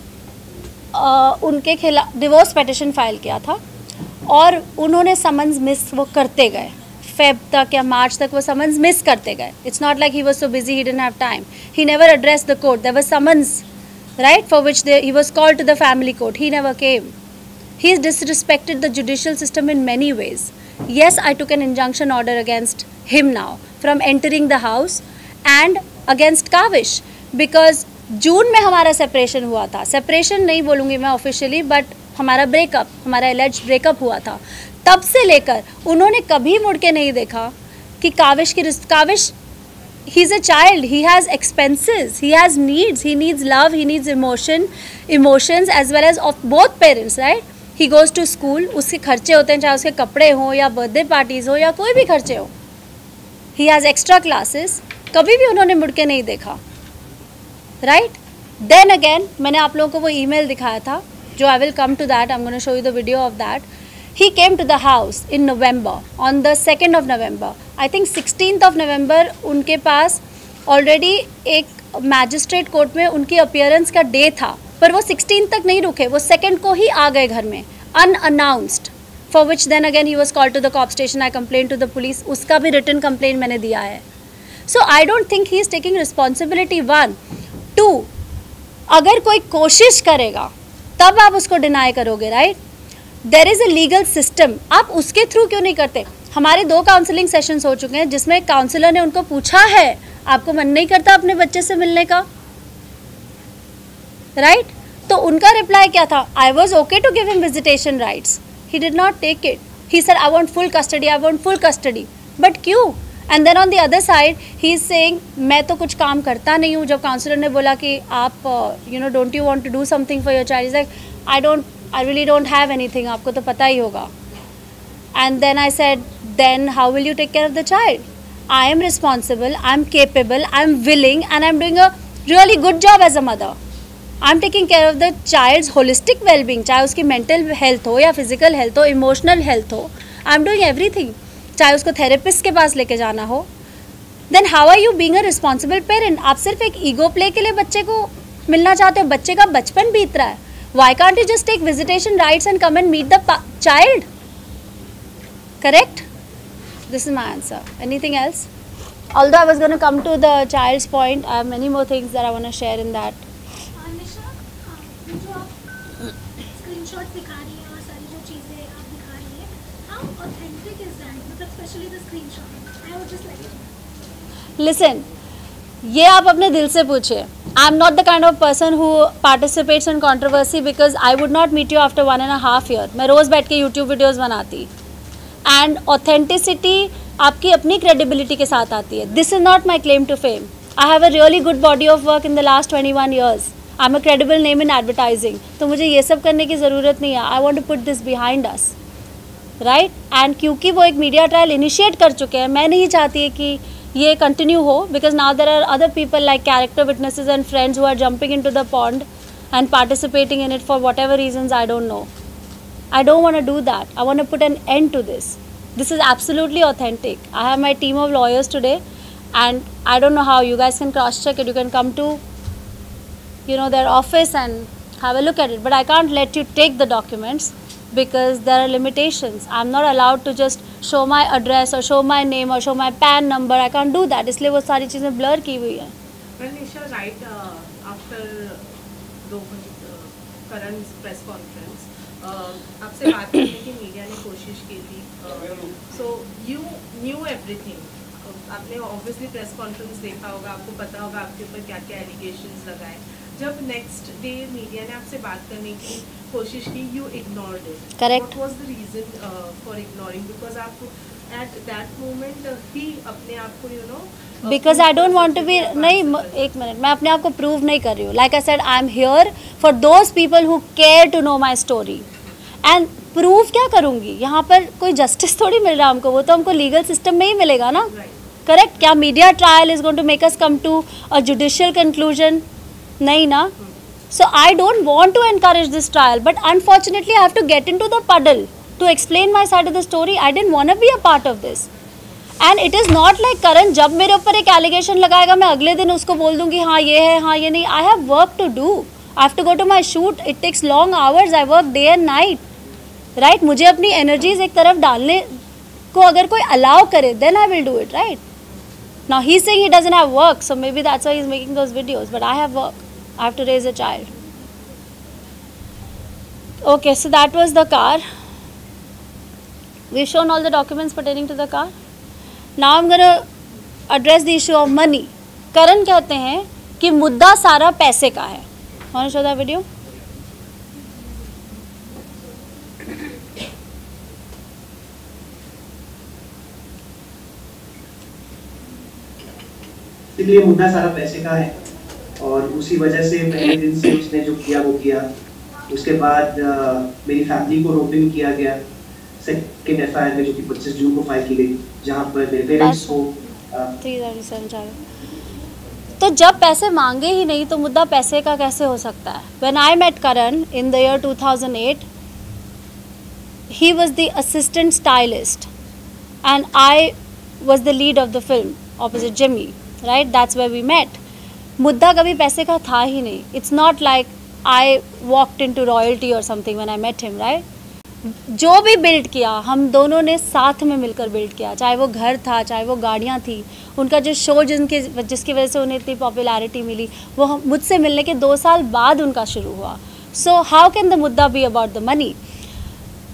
उनके खिलाफ डिवोर्स पिटिशन फाइल किया था और उन्होंने समन्स मिस वो करते गए. फेब तक या मार्च तक वो समन्स मिस करते गए. It's not like he was so busy he didn't have time. He never address the court. There was summons right for which he was called to the family court. He never came. He is disrespected the judicial system in many ways. Yes, I took an injunction order against him now from entering the house and against Kavish, because जून में हमारा सेपरेशन हुआ था. सेपरेशन नहीं बोलूँगी मैं ऑफिशियली, बट हमारा ब्रेकअप, हमारा एलिज्ड ब्रेकअप हुआ था. तब से लेकर उन्होंने कभी मुड़ के नहीं देखा कि Kavish he is a child, he has expenses, he has needs, he needs love, he needs emotions as well as of both parents right. He goes to school, उसके खर्चे होते हैं, चाहे उसके कपड़े हों या बर्थडे पार्टीज़ हो या कोई भी खर्चे हो. He has extra classes. कभी भी उन्होंने मुड़ के नहीं देखा राइट. देन अगेन मैंने आप लोगों को वो ईमेल दिखाया था, जो I will come to that. I'm going to show you the video of that. He came to the house in November, on the 2nd of November. I think 16th of November उनके पास already एक मैजिस्ट्रेट कोर्ट में उनकी अपीयरेंस का डे था, पर वो 16 तक नहीं रुके, वो 2nd को ही आ गए घर में unannounced, for which then again he was called to the cop station. I complained to the police. उसका भी written complaint मैंने दिया है. So I don't think he is taking responsibility. 1 2 अगर कोई कोशिश करेगा तब आप उसको डिनाई करोगे right. There is a legal system. आप उसके थ्रू क्यों नहीं करते? हमारे 2 काउंसलिंग सेशंस हो चुके हैं जिसमें काउंसलर ने उनको पूछा है आपको मन नहीं करता अपने बच्चे से मिलने का, राइट? तो उनका रिप्लाई क्या था? I was okay to give him visitation rights, he did not take it, he said I want full custody, I want full custody, but क्यों? And then on the other side he is saying मैं तो कुछ काम करता नहीं हूँ. जब काउंसलर ने बोला कि आप don't you want to do something for your child, is like I really don't have anything, आपको तो पता ही होगा. And then I said, then how will you take care of the child? I am responsible, I am capable, I am willing, and I am doing a really good job as a mother. I am taking care of the child's holistic well-being, चाहे उसकी mental health हो या physical health हो, emotional health हो, I am doing everything. चाहे उसको therapist के पास लेके जाना हो. Then how are you being a responsible parent? आप सिर्फ एक ego play के लिए बच्चे को मिलना चाहते हो, बच्चे का बचपन बीत रहा है. Why can't you just take visitation rights and come and meet the child? Correct? This is my answer. Anything else? Although I was going to come to the child's point, I have many more things that I want to share in that. निशा, जो आप स्क्रीनशॉट दिखा रही हैं और सारी जो चीज़ें आप दिखा रही हैं, how authentic is that? मतलब especially the screenshot. I would just like to. Listen, ये आप अपने दिल से पूछिए. I am not the kind of person who participates in controversy because I would not meet you after 1.5 years. मैं रोज़ बैठ के YouTube videos बनाती. एंड ऑथेंटिसिटी आपकी अपनी क्रेडिबिलिटी के साथ आती है. This is not my claim to fame. I have a really good body of work in the last 21 years. I am a credible name in advertising. तो मुझे ये सब करने की ज़रूरत नहीं है. I want to put this behind us, right? And क्योंकि वो एक मीडिया ट्रायल इनिशिएट कर चुके हैं, मैं नहीं चाहती है कि ये कंटिन्यू हो, because now there are other people like character witnesses and friends who are jumping into the pond and participating in it for whatever reasons I don't know. I don't want to do that. I want to put an end to this. This is absolutely authentic. I have my team of lawyers today, and I don't know how you guys can cross-check it. You can come to, their office and have a look at it. But I can't let you take the documents because there are limitations. I'm not allowed to just show my address or show my name or show my PAN number. I can't do that. इसलिए वो सारी चीज़ें blur की हुई हैं. Well, Nisha, right after Karan's press conference, आपसे बात करने की मीडिया ने कोशिश की थी. So you new everything. आपने ऑब्वियसली प्रेस कॉन्फ्रेंस देखा होगा, आपको पता होगा आपके ऊपर क्या क्या एलिगेशंस लगाए. जब नेक्स्ट डे मीडिया ने आपसे बात करने की कोशिश की, you ignored it. Correct. What was the reason for ignoring? Because आपको एट दैट मोमेंट ही अपने आप को because I don't want to be. नहीं, एक मिनट, मैं अपने आप को प्रूव नहीं कर रही हूँ. Like I said, I am here for those people who care to know my story. And prove क्या करूँगी? यहाँ पर कोई जस्टिस थोड़ी मिल रहा है हमको, वो तो हमको लीगल सिस्टम में ही मिलेगा ना. करेक्ट? क्या media trial is going to make us come to a judicial conclusion? नहीं ना. So I don't want to encourage this trial, but unfortunately I have to get into the puddle to explain my side of the story. I didn't want to be a part of this. And it is not like Karan जब मेरे ऊपर एक एलिगेशन लगाएगा मैं अगले दिन उसको बोल दूंगी हाँ ये है, हाँ ये नहीं. I have work to do. I have to go to my shoot. It takes long hours. I work day and night, right? मुझे अपनी एनर्जीज एक तरफ डालने को अगर कोई अलाउ करे, then I will do it, right? Now he is saying he doesn't have work, so maybe that's why he is making those videos, but I have work. I have to raise a child. Okay, so that was the car. We've shown all the documents pertaining to the car. Now I'm going to address the issue of money. Karan कहते हैं कि मुद्दा सारा पैसे का है. Want to show that video? इसलिए मुद्दा सारा पैसे का है और उसी वजह से पहले दिन से उसने जो किया वो किया. उसके बाद मेरी फैमिली को रोपिंग किया गया सेकंड एफआईआर में, जो कि 25 जून को फाइल की गई, जहां पर मेरे पेरेंट्स को 337. तो जब पैसे मांगे ही नहीं तो मुद्दा पैसे का कैसे हो सकता है? When I met Karan in the year 2008, he was the assistant stylist and I was the lead of the film opposite Jimmy, right? That's where we met. मुद्दा कभी पैसे का था ही नहीं. It's not like I walked into royalty or something when I met him, right? जो भी बिल्ड किया हम दोनों ने साथ में मिलकर बिल्ड किया, चाहे वो घर था, चाहे वो गाड़ियाँ थी. उनका जो शो जिसकी वजह से उन्हें इतनी पॉपुलैरिटी मिली, वो मुझसे मिलने के 2 साल बाद उनका शुरू हुआ. सो हाउ कैन द मुद्दा be about the money?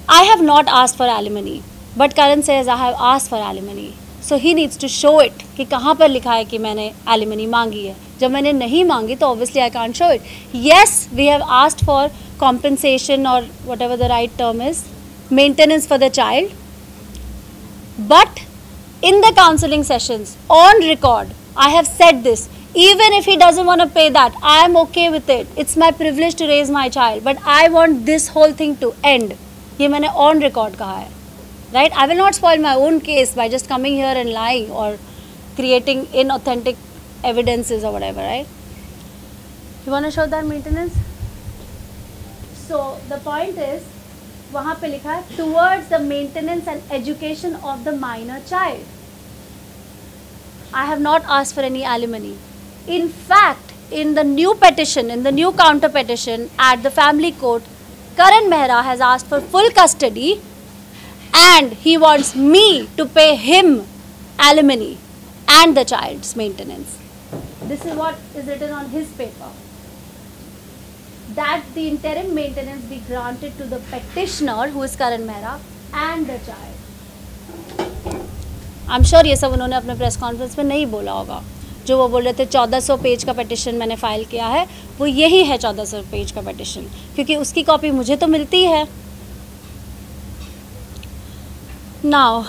I have not asked for alimony, but Karan says I have asked for alimony. So he needs to show it कि कहाँ पर लिखा है कि मैंने एलिमनी मांगी है. जब मैंने नहीं मांगी तो obviously I can't show it. Yes, we have asked for compensation or whatever the right term is, maintenance for the child, but in the counseling sessions on record I have said this, even if he doesn't want to pay that, I am okay with it. It's my privilege to raise my child, but I want this whole thing to end. ये मैंने on record कहा है, right? I will not spoil my own case by just coming here and lying or creating inauthentic evidences or whatever, right? You want to show that maintenance? So the point is, वहाँ पे लिखा है towards the maintenance and education of the minor child. I have not asked for any alimony. In fact, in the new petition, in the new counter petition at the family court, Karan Mehra has asked for full custody and he wants me to pay him alimony and the child's maintenance. This is what is written on his paper. That the interim maintenance be granted to the petitioner, who is Karan Mehra, and the child. I'm sure ये सब उन्होंने अपने प्रेस कॉन्फ्रेंस में नहीं बोला होगा. जो वो बोल रहे थे 1400 पेज का पिटिशन मैंने फाइल किया है, वो यही है 1400 पेज का पिटिशन, क्योंकि उसकी कॉपी मुझे तो मिलती है. Now,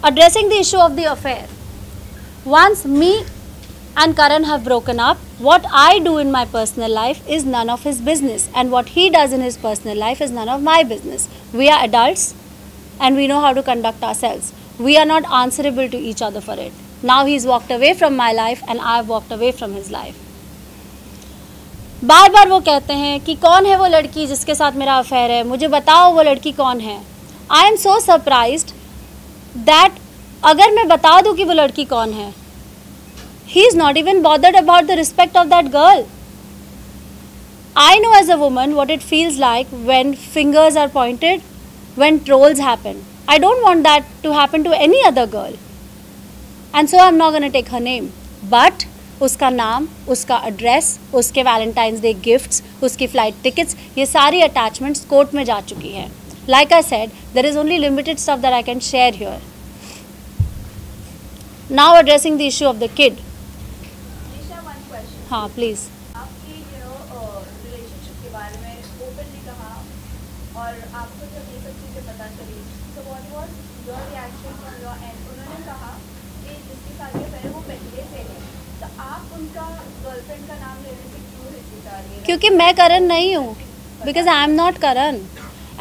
addressing the issue of the affair. Once me and Karan have broken up, what I do in my personal life is none of his business, and what he does in his personal life is none of my business. We are adults and we know how to conduct ourselves. We are not answerable to each other for it. Now he's walked away from my life and I have walked away from his life. बार बार वो कहते हैं कि कौन है वो लड़की जिसके साथ मेरा अफेयर है, मुझे बताओ वो लड़की कौन है. I am so surprised that अगर मैं बता दूं कि वो लड़की कौन है, he is not even bothered about the respect of that girl. I know as a woman what it feels like when fingers are pointed, when trolls happen. I don't want that to happen to any other girl, and so I'm not going to take her name. But उसका नाम, उसका एड्रेस, उसके वैलेंटाइंस डे गिफ्ट्स, उसकी फ़्लाइट टिकट्स, ये सारी अटैचमेंट्स कोर्ट में जा चुकी हैं. Like I said, there is only limited stuff that I can share here. Now addressing the issue of the kid. Nisha, one question. हाँ, please. आपकी रिलेशनशिप के बारे में ओपनली कहा और आपको जब ये सब चीज़ें पता चली, तो what was your reaction from your and? उन्होंने कहा कि जिसके साथ ये पहले वो पहले से है, तो आप उनका गर्लफ्रेंड का नाम लेने से क्यों हिचकिचा रही है? क्योंकि मैं करण नहीं हूँ. Because I am not Karan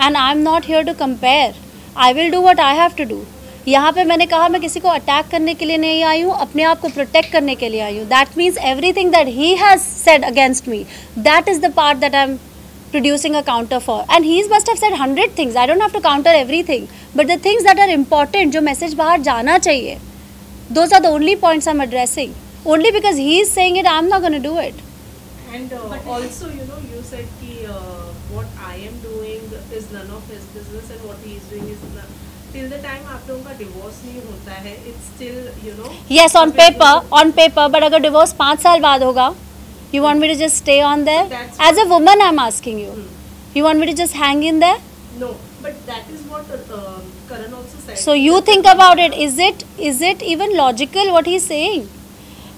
and I am not here to compare. I will do what I have to do. यहाँ पे मैंने कहा मैं किसी को अटैक करने के लिए नहीं आई हूँ, अपने आप को प्रोटेक्ट करने के लिए आई हूँ. That means everything that he has said against me, that is the part that I M producing a counter for. And he must have said 100 things. I don't have to counter everything. But the things that are important, जो मैसेज बाहर जाना चाहिए, those are the only points I'm addressing. Only because he is saying it, I'm not going to do it. And also, you said कि what I am doing is none of his business and what he is doing is none. Till the time आप लोगों का डिवोर्स नहीं होता है, it's still, Yes, on paper, but अगर डिवोर्स 5 साल बाद होगा, you want me to just stay on there? As a woman, I'm asking you. You want me to just hang in there? No, but that is what Karan also said. So you think about it. Is it even logical what he's saying?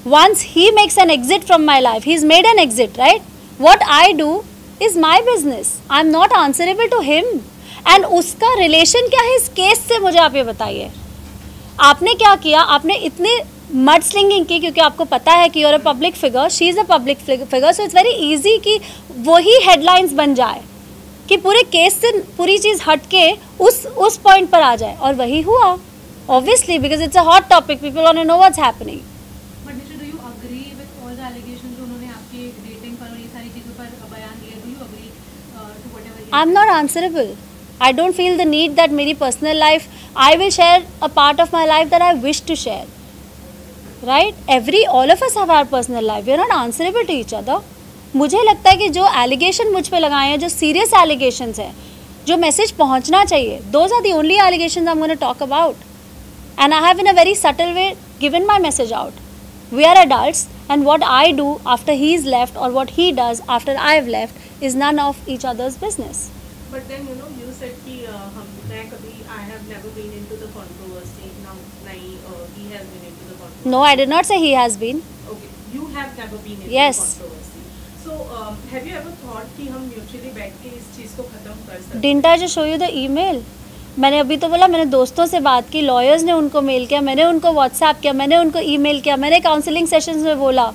Once he makes an exit from my life, he's made an exit, right? What I do is my business. I'm not answerable to him. And उसका रिलेशन क्या है इस केस से, मुझे आप ये बताइए. आपने क्या किया? आपने इतने मड स्लिंगिंग की, क्योंकि आपको पता है कि you're a public figure, she is a public figure, so it's very easy कि वही हेडलाइंस बन जाए, कि पूरे केस से पूरी चीज़ हट के उस पॉइंट पर आ जाए. और वही हुआ, obviously, because it's a hot topic, people want to know what's happening. But Nisha, do you agree with all the allegations जो उन्होंने आपके डेटिंग पर और ये सारी चीज़ों पर बयान दिया? Do you agree to whatever? I am not answerable. I don't feel the need that मेरी personal life, I will share a part of my life that I wish to share, right? All of us have our personal life. We are not answerable to each other. मुझे लगता है कि जो allegation मुझ पे लगाए हैं, जो serious allegations हैं, जो message पहुंचना चाहिए, those are the only allegations I'm going to talk about. And I have in a very subtle way given my message out. We are adults, and what I do after he's left or what he does after I've left is none of each other's business. But then you said कि मैं कभी I have never been into the controversy. Now नहीं he has been into the controversy. No, I did not say he has been. Okay, you have never been into Yes. the controversy. So have you ever thought कि हम mutually बैठ के इस चीज़ को खत्म कर सकते? Didn't I just show you the email? मैंने अभी तो बोला, मैंने दोस्तों से बात की, लॉयर्स ने उनको मेल किया, मैंने उनको व्हाट्सएप किया, मैंने उनको ईमेल किया, मैंने काउंसलिंग सेशंस में बोला.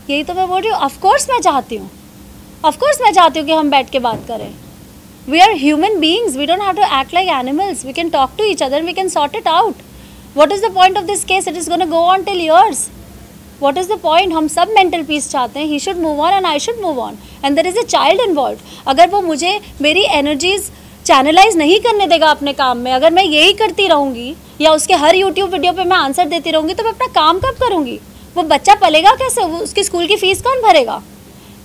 यही तो मैं बोल रही हूँ. ऑफ कोर्स मैं चाहती हूँ कि हम बैठ के बात करें. We are human beings. We don't have to act like animals. We can talk to each other and we can sort it out. What is the point of this case? It is going to go on till years. What is the point? हम सब mental peace चाहते हैं. He should move on and I should move on. And there is a child involved. अगर वो मुझे मेरी energies चैनलाइज नहीं करने देगा अपने काम में, अगर मैं यही करती रहूँगी या उसके हर यूट्यूब वीडियो पे मैं आंसर देती रहूँगी, तो मैं अपना काम कब करूँगी? वो बच्चा पलेगा कैसे? वो उसकी स्कूल की फ़ीस कौन भरेगा?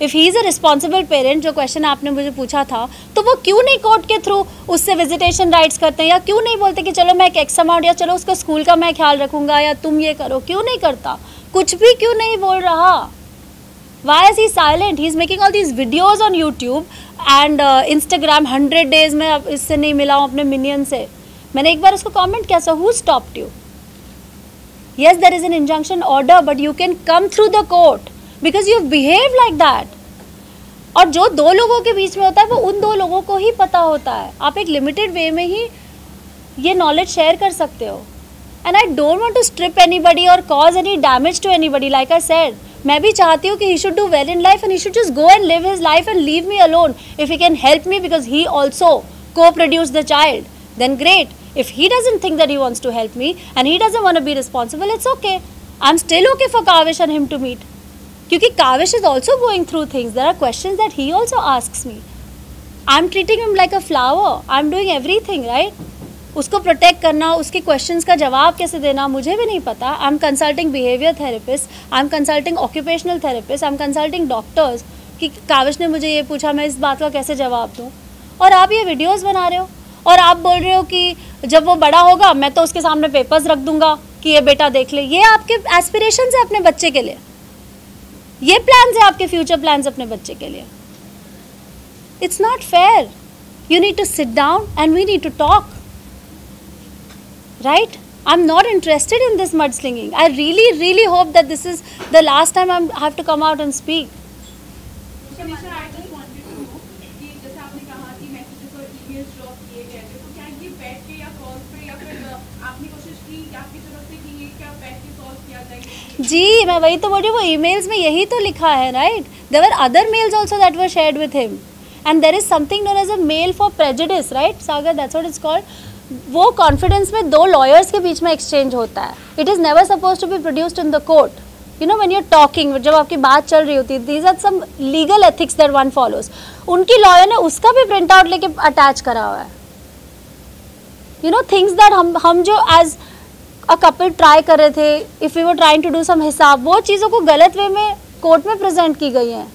If he is a responsible parent, जो क्वेश्चन आपने मुझे पूछा था, तो वो क्यों नहीं कोर्ट के थ्रू उससे विजिटेशन राइट्स करते हैं, या क्यों नहीं बोलते कि चलो मैं एक एक्स अमाउंट, या चलो उसका स्कूल का मैं ख्याल रखूँगा, या तुम ये करो? क्यों नहीं करता? कुछ भी क्यों नहीं बोल रहा? Why is he silent? He is making all these videos on YouTube and Instagram. 100 days में अब इससे नहीं मिला हूँ अपने मिनियन से. मैंने एक बार उसको कमेंट किया, so who stopped you? Yes, there is an injunction order, but you can come through the court because you behave like that. और जो दो लोगों के बीच में होता है वो उन दो लोगों को ही पता होता है. आप एक लिमिटेड वे में ही ये नॉलेज शेयर कर सकते हो. And I don't want to strip anybody or cause any damage to anybody. Like I said, मैं भी चाहती हूँ कि he should do well in life and he should just go and live his life and leave me alone. If he can help me because he also co-produced the child, then great. If he doesn't think that he wants to help me and he doesn't want to be responsible, it's okay. I'm still okay for Kavish and him to meet. Because Kavish is also going through things. There are questions that he also asks me. I'm treating him like a flower. I'm doing everything, right? उसको प्रोटेक्ट करना, उसके क्वेश्चंस का जवाब कैसे देना, मुझे भी नहीं पता. I am consulting behaviour therapist, I am consulting occupational therapist, I am consulting doctors कि काविश ने मुझे ये पूछा, मैं इस बात का कैसे जवाब दूँ. और आप ये वीडियोस बना रहे हो और आप बोल रहे हो कि जब वो बड़ा होगा मैं तो उसके सामने पेपर्स रख दूंगा कि ये बेटा देख ले. ये आपके एस्पिरेशंस है अपने बच्चे के लिए, ये प्लान्स है आपके फ्यूचर प्लान्स अपने बच्चे के लिए. It's not fair. You need to sit down and we need to talk. Right? I'm not interested in this mudslinging. I really hope that this is the last time I have to come out and speak. Tanisha, I just wanted to know कि जैसे आपने कहा कि मैसेजेस और ईमेल्स ड्रॉप किए गए थे, तो क्या ये बैठ के या कॉल पे या फिर आपने कोशिश की आपकी तरफ से कि ये क्या बैठ के सॉल्व किया जाए? जी, मैं वही तो बोल रही हूँ. वो ईमेल्स में यही तो लिखा है, right? There were other mails also that were shared with him, and there is something known as a mail for prejudice, right? Sagar, that's what it's called. वो कॉन्फिडेंस में दो लॉयर्स के बीच में एक्सचेंज होता है. It is never suppose to be produced in the court. You know when you are talking, जब आपकी बात चल रही होती है, these are some legal ethics that one follows. उनकी लॉयर ने उसका भी प्रिंट आउट लेके अटैच करा हुआ है. यू नो थिंग्स दैट हम जो एज अ कपल ट्राई कर रहे थे, if you were trying to do some हिसाब, वो चीज़ों को गलत वे में कोर्ट में प्रेजेंट की गई हैं.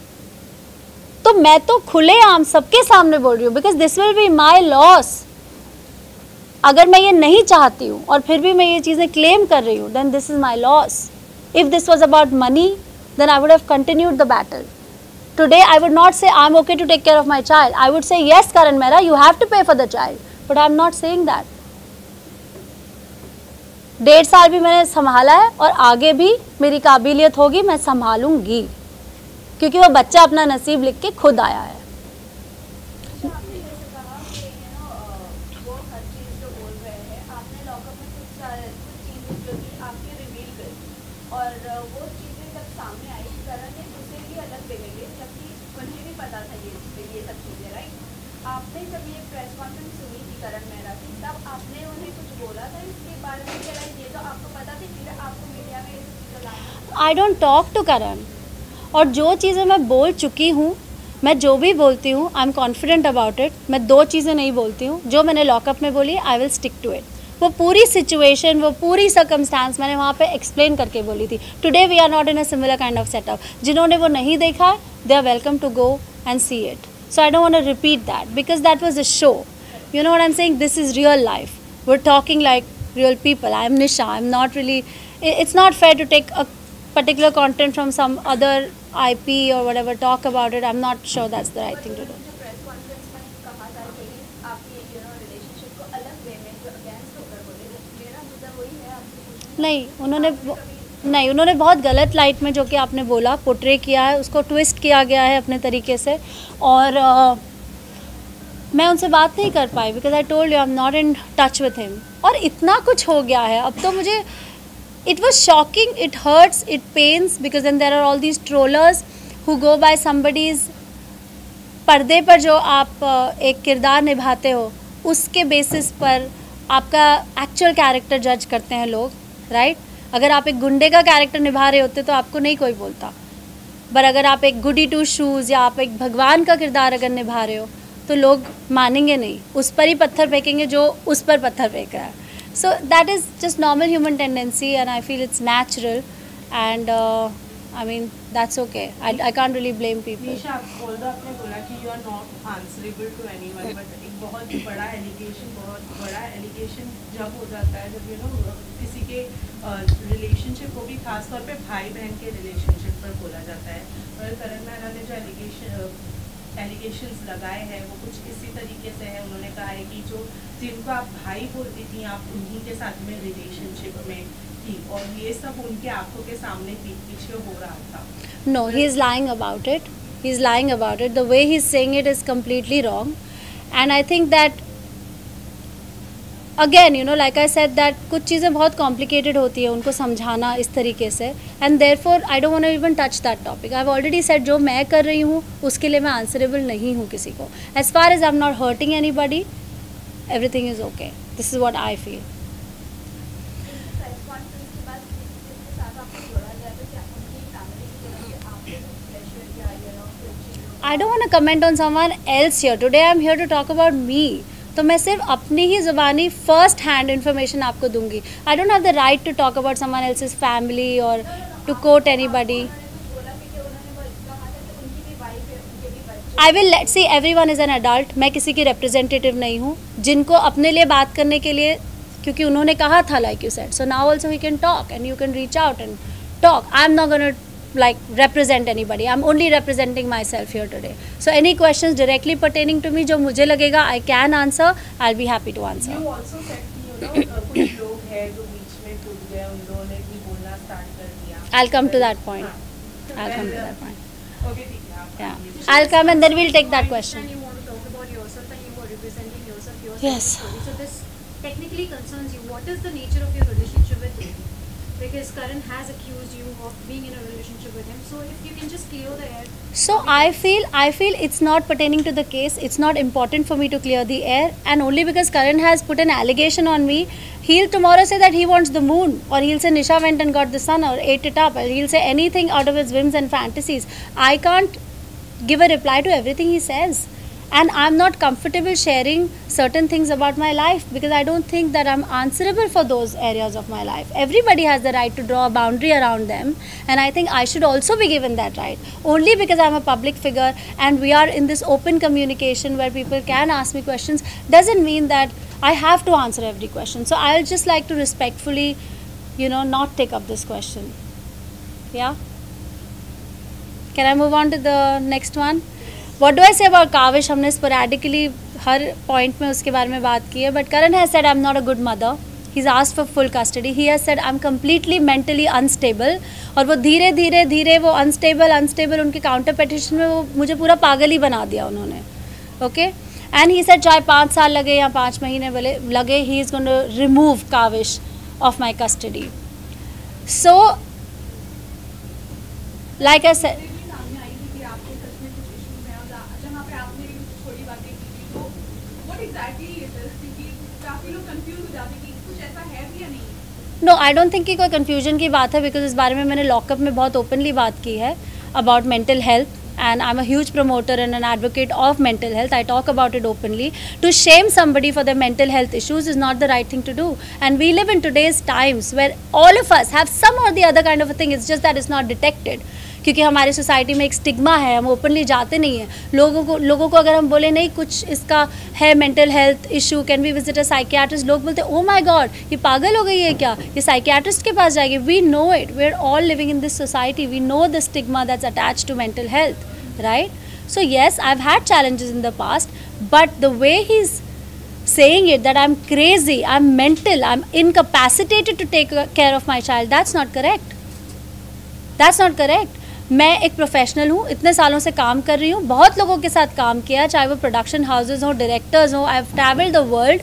तो मैं तो खुलेआम सबके सामने बोल रही हूँ because this will be my loss. अगर मैं ये नहीं चाहती हूँ और फिर भी मैं ये चीज़ें क्लेम कर रही हूँ, then this is my loss. If this was about money, then I would have continued the battle. Today I would not say I'm okay to take care of my child. I would say yes, Karan Mehra, you have to pay for the child. But I'm not saying that. 1.5 साल भी मैंने संभाला है और आगे भी मेरी काबिलियत होगी, मैं संभालूंगी, क्योंकि वो बच्चा अपना नसीब लिख के खुद आया है. आपने जब ये प्रेस कॉन्फ्रेंस सुनी थी करण मेहरा की, तब आपने उन्हें कुछ बोला था इसके बारे में कि ये तो आपको पता थी, फिर आपको मीडिया में ये चीज़ें लाना? आई डोंट टॉक टू करण. और जो चीज़ें मैं बोल चुकी हूँ, मैं जो भी बोलती हूँ, I am confident about it. मैं दो चीज़ें नहीं बोलती हूँ. जो मैंने लॉकअप में बोली, I will stick to it. वो पूरी सिचुएशन, वो पूरी सर्कमस्टांस मैंने वहाँ पे एक्सप्लेन करके बोली थी. Today we are not in a similar kind of setup. जिन्होंने वो नहीं देखा है, they are welcome to go and see it. So I don't want to repeat that because that was a show. You know what I'm saying? This is real life. We're talking like real people. I'm Nisha. I'm not really. It's not fair to take a particular content from some other IP or whatever, talk about it. I'm not sure that's the right thing to do. Press conference में कहा था कि आपकी रिलेशनशिप को अलग वे में जो अगेंस्ट होकर बोले, मेरा मुद्दा वही है आपसे नहीं, उन्होंने बहुत गलत लाइट में, जो कि आपने बोला, पोर्ट्रे किया है, उसको ट्विस्ट किया गया है अपने तरीके से, और मैं उनसे बात नहीं कर पाई because I told you I am not in touch with him. और इतना कुछ हो गया है अब तो मुझे, it was shocking, it hurts, it pains, because then there are all these trollers who go by somebody's पर्दे पर जो आप एक किरदार निभाते हो उसके बेसिस पर आपका एक्चुअल कैरेक्टर जज करते हैं लोग, राइट? अगर आप एक गुंडे का कैरेक्टर निभा रहे होते तो आपको नहीं कोई बोलता, पर अगर आप एक गुडी टू शूज़ या आप एक भगवान का किरदार अगर निभा रहे हो तो लोग मानेंगे नहीं, उस पर ही पत्थर फेंकेंगे जो उस पर पत्थर फेंक रहा है. So that is just normal human tendency and I feel it's natural and I mean that's okay. I can't really blame people. Nisha, although आपने बोला कि you are not answerable to anyone, but एक बहुत बड़ा एलिगेशन जब हो जाता है, जब किसी के रिलेशनशिप को भी खास तौर पे भाई बहन के रिलेशनशिप पर बोला जाता है. और करण मेहरा ने जो एलिगेशंस लगाए हैं वो कुछ इसी तरीके से है. उन्होंने कहा है कि जो जिनको आप भाई बोलती थी, आप उन्हीं के साथ में रिलेशनशिप में थी, और ये सब उनके आंखों के सामने पीठ पीछे हो रहा था. No, he is lying about it. He is lying about it. The way he is saying it is completely wrong. And I think that, again, like I said, that कुछ चीज़ें बहुत complicated होती है उनको समझाना इस तरीके से. And therefore, I don't want to even touch that topic. I've already said जो मैं कर रही हूँ उसके लिए मैं answerable नहीं हूँ किसी को. As far as I'm not hurting anybody, everything is okay. This is what I feel. Press conference के बाद जिसके साथ आपको जोड़ा जाए तो क्या उनकी फैमिली की तरफ से आपको प्रेशर या I don't want to comment on someone else here. Today I'm here to talk about me. तो मैं सिर्फ अपनी ही ज़ुबानी फर्स्ट हैंड इन्फॉर्मेशन आपको दूंगी. I don't have the right to talk about someone else's family और to quote anybody. I will let see, everyone is an adult. मैं किसी की रिप्रेजेंटेटिव नहीं हूँ. जिनको अपने लिए बात करने के लिए, क्योंकि उन्होंने कहा था, like you said, so now also he can talk and you can reach out and talk. I'm not going to represent anybody. I'm only representing myself here today. So any questions directly pertaining to me जो मुझे लगेगा I can answer, I'll be happy to answer. You also said कि कुछ लोग हैं जो बीच में टूट गए, उन लोगों ने भी बोलना स्टार्ट कर दिया. I'll come to that point. I'll come to that point. Okay, ठीक है. Yeah. I'll come and then we'll take that question. And you want to talk about yourself and you were representing yourself. Yes. So this technically concerns you. What is the nature of your relationship with him? Because Karan has accused you of being in a relationship with him. So if you can just clear the air. So I feel it's not pertaining to the case. It's not important for me to clear the air. And only because Karan has put an allegation on me, he'll tomorrow say that he wants the moon. Or he'll say Nisha went and got the sun or ate it up. Or he'll say anything out of his whims and fantasies. I can't give a reply to everything he says. And I'm not comfortable sharing certain things about my life because I don't think that I'm answerable for those areas of my life. Everybody has the right to draw a boundary around them, and I think I should also be given that right. Only because I'm a public figure and we are in this open communication where people can ask me questions doesn't mean that I have to answer every question. So I'll just like to respectfully, not take up this question. Yeah? Can I move on to the next one? What do I say about Kavish? हमने sporadically हर point में उसके बारे में बात की है. But Karan has said I'm not a good mother. He's asked for full custody. He has said I'm completely mentally unstable. और वो धीरे धीरे वो unstable उनके counter petition में वो मुझे पूरा पागल ही बना दिया उन्होंने. Okay? And he said चाहे 5 साल लगे या 5 महीने लगे, he is going to remove Kavish of my custody. So, like I said. No, I don't think कि कोई confusion की बात है because इस बारे में मैंने लॉकअप में बहुत openly बात की है about mental health and I'm a huge promoter and an advocate of mental health. I talk about it openly. To shame somebody for their mental health issues is not the right thing to do. And we live in today's times where all of us have some or the other kind of a thing. It's just that it's not detected. क्योंकि हमारी सोसाइटी में एक स्टिग्मा है, हम ओपनली जाते नहीं हैं। लोगों को अगर हम बोले नहीं कुछ इसका है mental health issue, can we visit a psychiatrist, लोग बोलते ओ माय गॉड ये पागल हो गई है क्या, ये साइकियाट्रिस्ट के पास जाएगी। We know it, we are all living in this society, we know the stigma that's attached to mental health, right? So yes, I've had challenges in the past, but the way he's saying it that I'm crazy, I'm mental, I'm incapacitated to take care of my child, that's not correct. That's not correct. मैं एक प्रोफेशनल हूँ, इतने सालों से काम कर रही हूँ, बहुत लोगों के साथ काम किया, चाहे वो प्रोडक्शन हाउसेज हों, डायरेक्टर्स हों, I have travelled the world,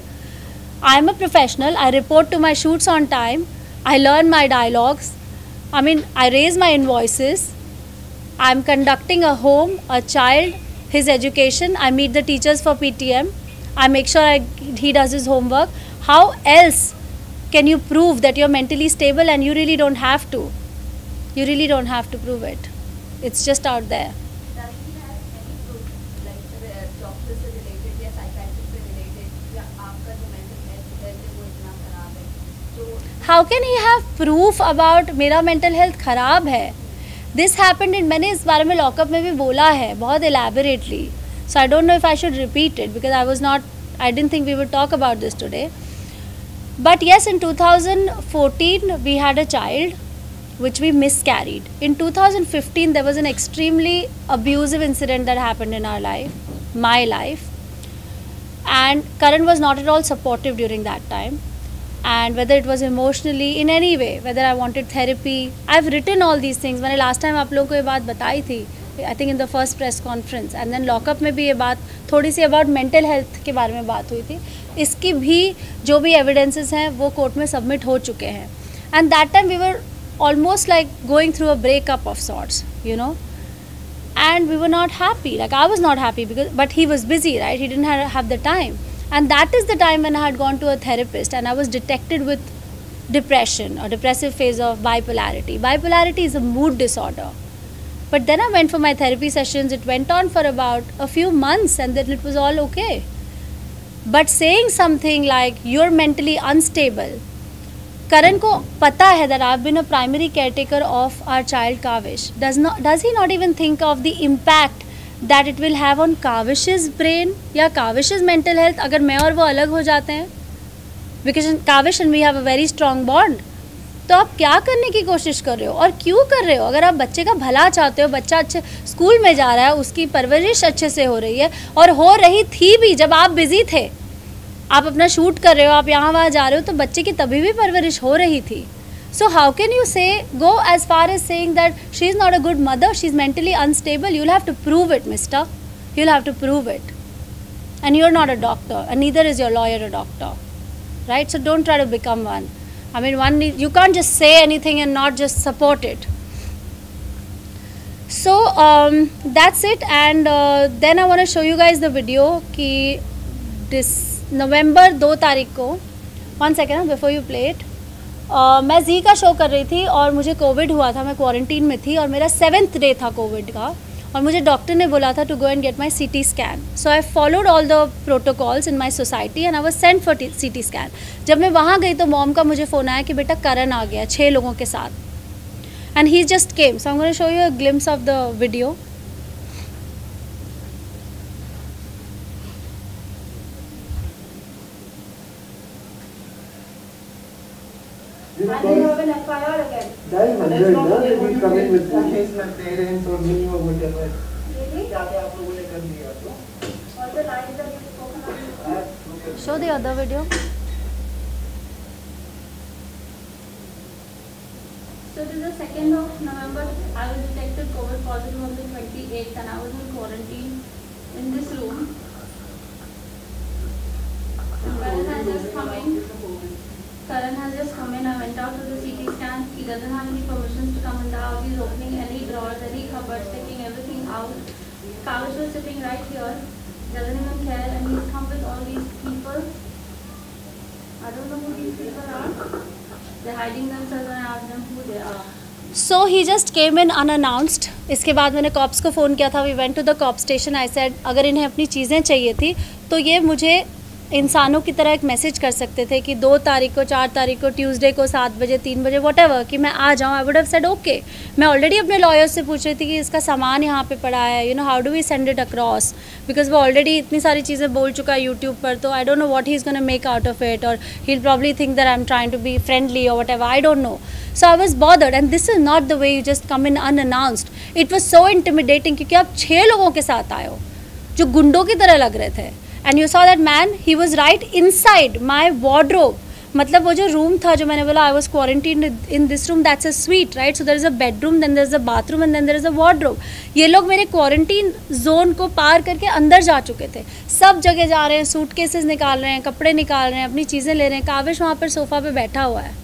I am a professional, I report to my shoots on time, I learn my dialogues, I mean I raise my invoices, I'm conducting a home, a child, his education, I meet the teachers for PTM, I make sure he does his homework. How else can you prove that you're mentally stable? And you really don't have to. You really don't have to prove it. It's just out there. Does he have any proof, like doctor से related या psychiatrist से related या आपका जो mental health है वो इतना खराब है तो How can he have proof about मेरा mental health खराब है? This happened in, मैंने इस बारे में लॉकअप में भी बोला है बहुत elaborately. So I don't know if I should repeat it because I didn't think we would talk about this today. But yes, in 2014 we had a child which we miscarried. In 2015 there was an extremely abusive incident that happened in our life, my life. And Karan was not at all supportive during that time. And whether it was emotionally, in any way, whether I wanted therapy, I've written all these things. मैंने last time आप लोगों को ये बात बताई थी, I think in the first press conference, and then lockup में भी ये बात थोड़ी सी about mental health के बारे में बात हुई थी. इसकी भी जो भी evidences हैं वो कोर्ट में submit हो चुके हैं. And that time we were almost like going through a breakup of sorts, you know, and we were not happy. Like I was not happy but he was busy, right? He didn't have the time. And that is the time when I had gone to a therapist and I was detected with depression or depressive phase of bipolarity. Bipolarity is a mood disorder. But then I went for my therapy sessions. It went on for about a few months and then it was all okay. But saying something like you're mentally unstable, Karan ko pata hai that I've been a primary caretaker of our child Kavish. Does he not even think of the impact that it will have on Kavish's brain या Kavish's mental health अगर मैं और वो अलग हो जाते हैं? Because Kavish and we have a very strong bond. तो आप क्या करने की कोशिश कर रहे हो और क्यों कर रहे हो? अगर आप बच्चे का भला चाहते हो, बच्चा अच्छे स्कूल में जा रहा है, उसकी परवरिश अच्छे से हो रही है और हो रही थी भी जब आप बिजी थे, आप अपना शूट कर रहे हो, आप यहाँ वहाँ जा रहे हो, तो बच्चे की तभी भी परवरिश हो रही थी. So how can you go as far as saying that she is not a good mother, she is mentally unstable? You'll have to prove it, mister. You'll have to prove it. And you're not a doctor, and neither is your lawyer a doctor, right? So don't try to become one. I mean, you can't just say anything and not just support it. So that's it, and then I want to show you guys the video कि this November 2 तारीख को, 1 second before you play it, मैं जी का शो कर रही थी और मुझे कोविड हुआ था, मैं क्वारंटीन में थी और मेरा 7th डे था कोविड का और मुझे डॉक्टर ने बोला था to go and get my CT scan. So I followed all the protocols in my society and I was sent for CT scan. जब मैं वहाँ गई तो मॉम का मुझे फ़ोन आया कि बेटा करण आ गया 6 लोगों के साथ, and he just came. So I am gonna show you a glimpse of the video. I didn't have an FIR again. That is hundred, no? They will come in with against my parents or me or whatever. Really? जाके आप लोगों ने कर दिया तो. All the lines that you spoken about. Show the other video. So this is the 2nd of November. I was detected COVID positive on the 28th, and I was in quarantine in this room. Karan has just come in. I went out to the CT scan. He doesn't have any permissions to come in the house. He's opening any drawers, any cupboards, taking everything out. Kavish was sitting right here. Doesn't even care, and he's come with all these people. I don't know who these people are. They're hiding themselves, and I asked them who they are. So he just came in unannounced. इसके बाद मैंने कॉप्स को फ़ोन किया था. We went to the cop station. I said अगर इन्हें अपनी चीज़ें चाहिए थी तो ये मुझे इंसानों की तरह एक मैसेज कर सकते थे कि 2 तारीख को, 4 तारीख को, ट्यूसडे को 7 बजे, 3 बजे, व्हाटएवर, कि मैं आ जाऊँ, I would have said okay. मैं ऑलरेडी अपने लॉयर्स से पूछ रही थी कि इसका सामान यहाँ पे पड़ा है, you know, how do we send it across, because वो ऑलरेडी इतनी सारी चीज़ें बोल चुका है यूट्यूब पर, तो I don't know what he is gonna make out of it, और he will probably think that I am trying to be friendly और whatever, I don't know. So I was bothered, and this is not the way you just come in unannounced. It was so intimidating, क्योंकि आप 6 लोगों के साथ आए हो जो गुंडों की तरह लग रहे थे, and you saw that man, he was right inside my wardrobe. मतलब वो जो रूम था, जो मैंने बोला I was quarantine in this room, that's a suite, right? So there is a bedroom, then there is a bathroom, and then there is a wardrobe. ये लोग मेरे क्वारंटीन जोन को पार करके अंदर जा चुके थे, सब जगह जा रहे हैं, सूटकेसेस निकाल रहे हैं, कपड़े निकाल रहे हैं, अपनी चीज़ें ले रहे हैं। काविश वहाँ पर सोफ़ा पे बैठा हुआ है,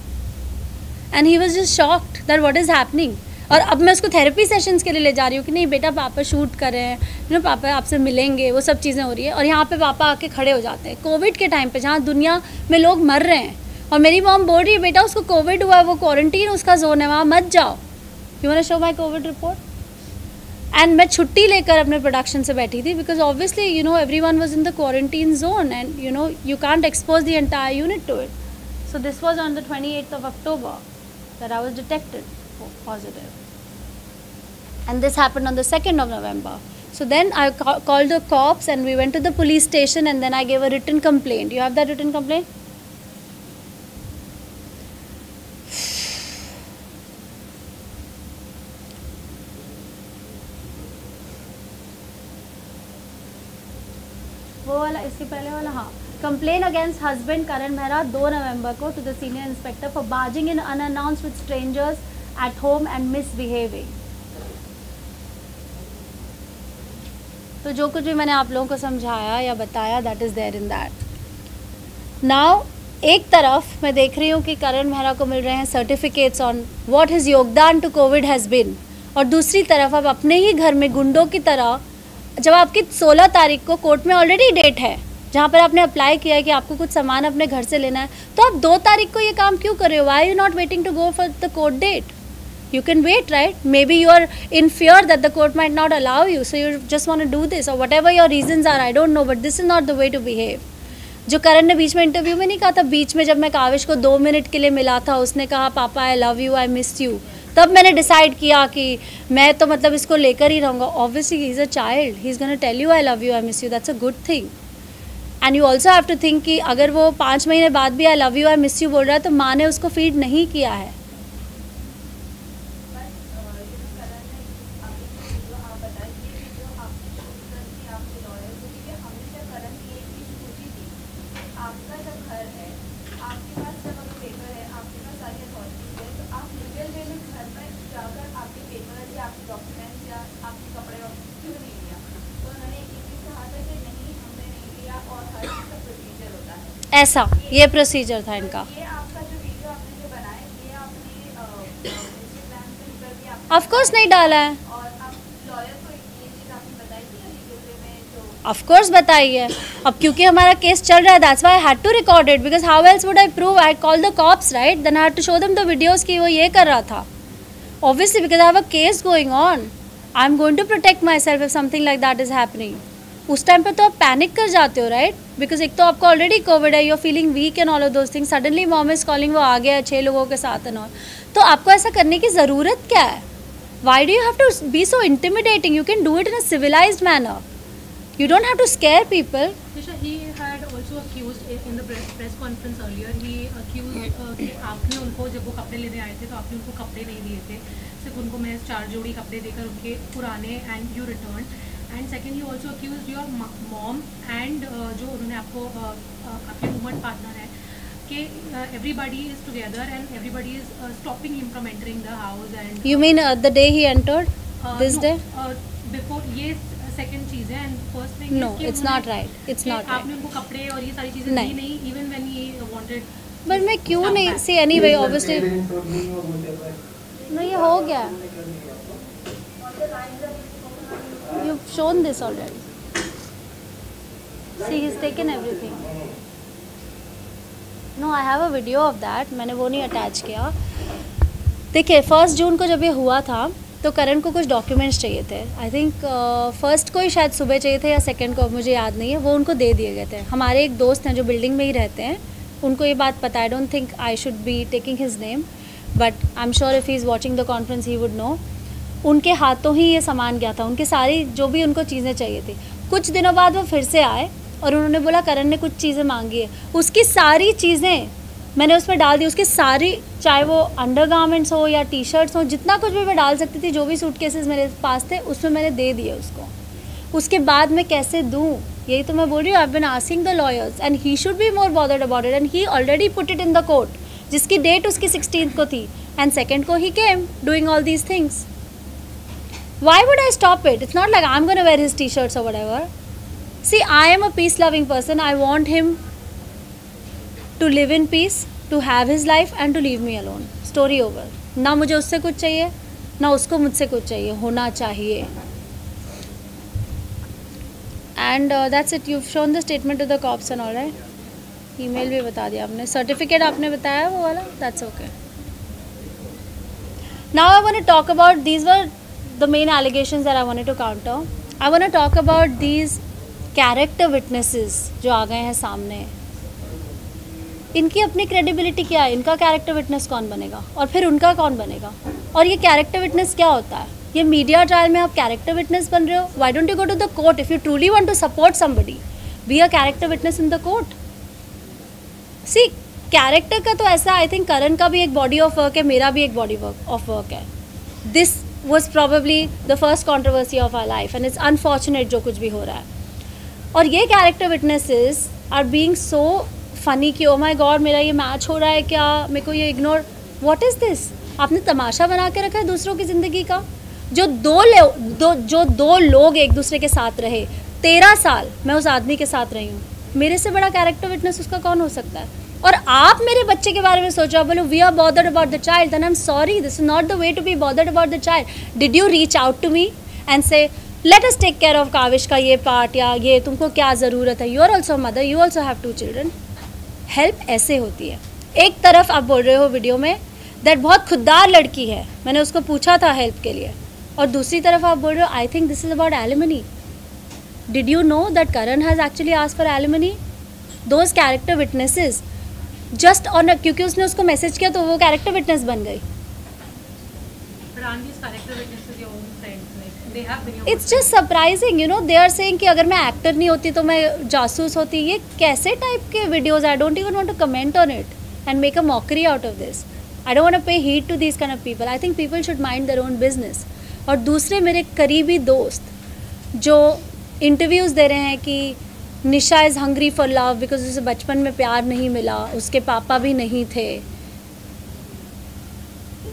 and he was just shocked that what is happening. और अब मैं उसको थेरेपी सेशंस के लिए ले जा रही हूँ कि नहीं बेटा, पापा शूट कर रहे हैं, यू नो, पापा आपसे मिलेंगे, वो सब चीज़ें हो रही है। और यहाँ पे पापा आके खड़े हो जाते हैं कोविड के टाइम पे, जहाँ दुनिया में लोग मर रहे हैं, और मेरी मॉम बोल रही है बेटा उसको कोविड हुआ है, वो क्वारंटीन उसका जोन है, वहाँ मत जाओ। You want to show my covid report? And मैं छुट्टी लेकर अपने प्रोडक्शन से बैठी थी, because obviously you know everyone was in the quarantine zone, and you know you can't expose the entire unit to it. So this was on the 28th of October that I was detected positive. And this happened on the 2nd of November. So then I called the cops and we went to the police station, and then I gave a written complaint. You have that written complaint? वो वाला, इसके पहले वाला, हाँ। Complaint against husband Karan Mehra 2 November को to the senior inspector for barging in unannounced with strangers at home and misbehaving. तो जो कुछ भी मैंने आप लोगों को समझाया या बताया, that is there in that. Now एक तरफ मैं देख रही हूँ कि करण मेहरा को मिल रहे हैं सर्टिफिकेट्स ऑन व्हाट हिज योगदान टू कोविड हैज़ बिन, और दूसरी तरफ अब अपने ही घर में गुंडों की तरह, जब आपकी 16 तारीख को कोर्ट में ऑलरेडी डेट है जहाँ पर आपने अप्लाई किया है कि आपको कुछ सामान अपने घर से लेना है, तो आप 2 तारीख को ये काम क्यों कर रहे हो? Why are you not waiting to go for the court date? You can wait, right? Maybe you are in fear that the court might not allow you, so you just want to do this, or whatever your reasons are, I don't know, but this is not the way to behave. जो करण ने बीच में इंटरव्यू में नहीं कहा था, बीच में जब मैं काविश को 2 मिनट के लिए मिला था, उसने कहा पापा आई love you, I miss you, तब मैंने डिसाइड किया कि मैं तो मतलब इसको लेकर ही रहूँगा। Obviously he is a child, he is gonna tell you I love you, I miss you, that's a good thing. And you also have to think कि अगर वो 5 महीने बाद भी I love you, I miss you बोल रहा है, तो माँ ने उसको फीड नहीं किया है। ऐसा ये प्रोसीजर था इनका। ऑफ कोर्स नहीं डाला है, ऑफ कोर्स बताई है। अब क्योंकि हमारा केस चल रहा है, that's why I had to record it, because how else would I prove? I call the cops, right? Then I had to show them the videos कि वो ये कर रहा था। Obviously because I have a case going on, I am going to protect myself if something like that is happening. उस टाइम पे तो आप पैनिक कर जाते हो, राइट? बिकॉज एक तो आपको ऑलरेडी कोविड है, you are feeling weak and all of those things, suddenly mom is calling, वो आ गया है 6 लोगों के साथ एंड ऑल, तो आपको ऐसा करने की ज़रूरत क्या है? Why do you have to be so intimidating? You can do it in a civilised manner, you don't have to scare people. Disha, he had also accused in the press conference earlier, he accused कि आपने उनको, जब वो कपड़े लेने आए थे तो आपने उनको कपड़े नहीं दिए थे, सिर्फ उनको मैं 4 जोड़ी कपड़े देकर उनके पुराने, and you return. And second, he also accused your mom and जो उन्होंने आपको आपके रूममेट पार्टनर है कि everybody is together and everybody is stopping him from entering the house. And You mean the day he entered? This no, day? Before, ये सेकंड चीज़ है, and first thing No, it's not right. It's not right. आपने उनको कपड़े और ये सारी चीज़ें दी नहीं, even when he wanted. But मैं क्यों नहीं, सी एनीवे ऑब्वियसली नहीं, ये हो गया, you've shown this already. See, he's taken everything. No, I have a video of that. मैंने वो नहीं अटैच किया। देखिए 1 जून को जब ये हुआ था, तो करण को कुछ डॉक्यूमेंट्स चाहिए थे। आई थिंक फर्स्ट को ही शायद सुबह चाहिए थे या सेकंड को, मुझे याद नहीं है। वो उनको दे दिए गए थे। हमारे एक दोस्त हैं जो बिल्डिंग में ही रहते हैं, उनको ये बात पता है। I don't think I should be taking his name, but I am sure if he is watching the conference he would know. उनके हाथों ही ये सामान गया था, उनकी सारी जो भी उनको चीज़ें चाहिए थी। कुछ दिनों बाद वो फिर से आए और उन्होंने बोला करण ने कुछ चीज़ें मांगी है। उसकी सारी चीज़ें मैंने उसमें डाल दी, उसकी सारी, चाहे वो अंडरगारमेंट्स हो या टी शर्ट्स हो, जितना कुछ भी मैं डाल सकती थी, जो भी सूटकेसेस मेरे पास थे उसमें मैंने दे दिए उसको। उसके बाद मैं कैसे दूँ, यही तो मैं बोल रही हूँ। I have been asking the lawyers and he should be more bothered about it and he already put it in the court, जिसकी डेट उसकी 16th को थी एंड 2nd को he came doing all these things. Why would I stop it? It's not like I'm going to wear his t-shirts or whatever. See, I am a peace-loving person. I want him to live in peace, to have his life and to leave me alone. Story over. ना मुझे उससे कुछ चाहिए, ना उसको मुझसे कुछ चाहिए, होना चाहिए. And that's it. You've shown the statement to the cops and all, right? Email भी बता दिया आपने. Certificate आपने बताया वो वाला. That's okay. Now I want to talk about, these were the main allegations that I wanted to counter. I want to talk about these character witnesses जो आ गए हैं सामने. इनकी अपनी क्रेडिबिलिटी क्या है? इनका कैरेक्टर विटनेस कौन बनेगा और फिर उनका कौन बनेगा? और ये कैरेक्टर विटनेस क्या होता है? ये मीडिया ट्रायल में आप कैरेक्टर विटनेस बन रहे हो. Why don't you go to the court if you truly want to support somebody? Be a character witness in the court. See, character का तो ऐसा, आई थिंक करण का भी एक बॉडी ऑफ वर्क है, मेरा भी एक बॉडी ऑफ वर्क है. This was probably the first controversy of our life and it's unfortunate जो कुछ भी हो रहा है. और ये character witnesses are being so funny कि oh my god मेरा ये मैच हो रहा है क्या, मेरे को ये ignore. What is this? आपने तमाशा बना के रखा है दूसरों की ज़िंदगी का. जो दो लोग एक दूसरे के साथ रहे, 13 साल मैं उस आदमी के साथ रही हूँ, मेरे से बड़ा कैरेक्टर विटनेस उसका कौन हो सकता है? और आप मेरे बच्चे के बारे में सोचो, बोलो we are bothered about the child, then I am sorry, this is not the way to be bothered about the child. Did you reach out to me and say let us take care of Kavish का ये पार्ट, या ये तुमको क्या ज़रूरत है, you are also mother, you also have 2 children. Help ऐसे होती है. एक तरफ आप बोल रहे हो वीडियो में दैट बहुत खुददार लड़की है, मैंने उसको पूछा था हेल्प के लिए, और दूसरी तरफ आप बोल रहे हो I think this is about alimony. Did you know that Karan has actually asked for alimony? Those character witnesses just on, क्योंकि उसने उसको मैसेज किया तो वो कैरेक्टर विटनेस बन गई. It's just surprising, you know. They are saying कि अगर मैं एक्टर नहीं होती तो मैं जासूस होती. ये कैसे टाइप के videos? I don't even want to comment on it and make a mockery out of this. I don't want to pay heat to this kind of people. I think people should mind their own business. और दूसरे मेरे करीबी दोस्त जो इंटरव्यूज़ दे रहे हैं कि Nisha is hungry for love because उसे बचपन में प्यार नहीं मिला, उसके पापा भी नहीं थे.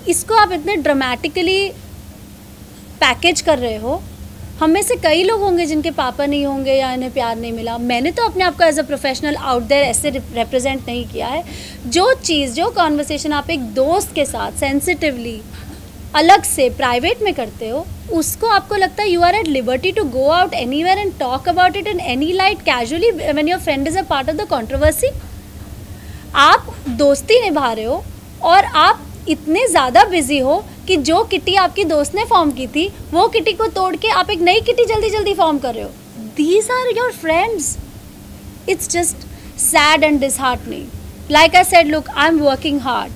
इसको आप इतने ड्रामेटिकली पैकेज कर रहे हो. हम में से कई लोग होंगे जिनके पापा नहीं होंगे या इन्हें प्यार नहीं मिला. मैंने तो अपने आप को as a professional out there ऐसे रिप्रेजेंट नहीं किया है. जो कॉन्वर्सेशन आप एक दोस्त के साथ सेंसिटिवली अलग से प्राइवेट में करते हो, उसको आपको लगता है you are at liberty to go out anywhere and talk about it in any light casually when your friend is a part of the controversy. आप दोस्ती निभा रहे हो और आप इतने ज़्यादा बिजी हो कि जो किटी आपकी दोस्त ने फॉर्म की थी वो किटी को तोड़ के आप एक नई किटी जल्दी जल्दी फॉर्म कर रहे हो. These are your friends. It's just sad and disheartening. Like I said, look, I am working hard.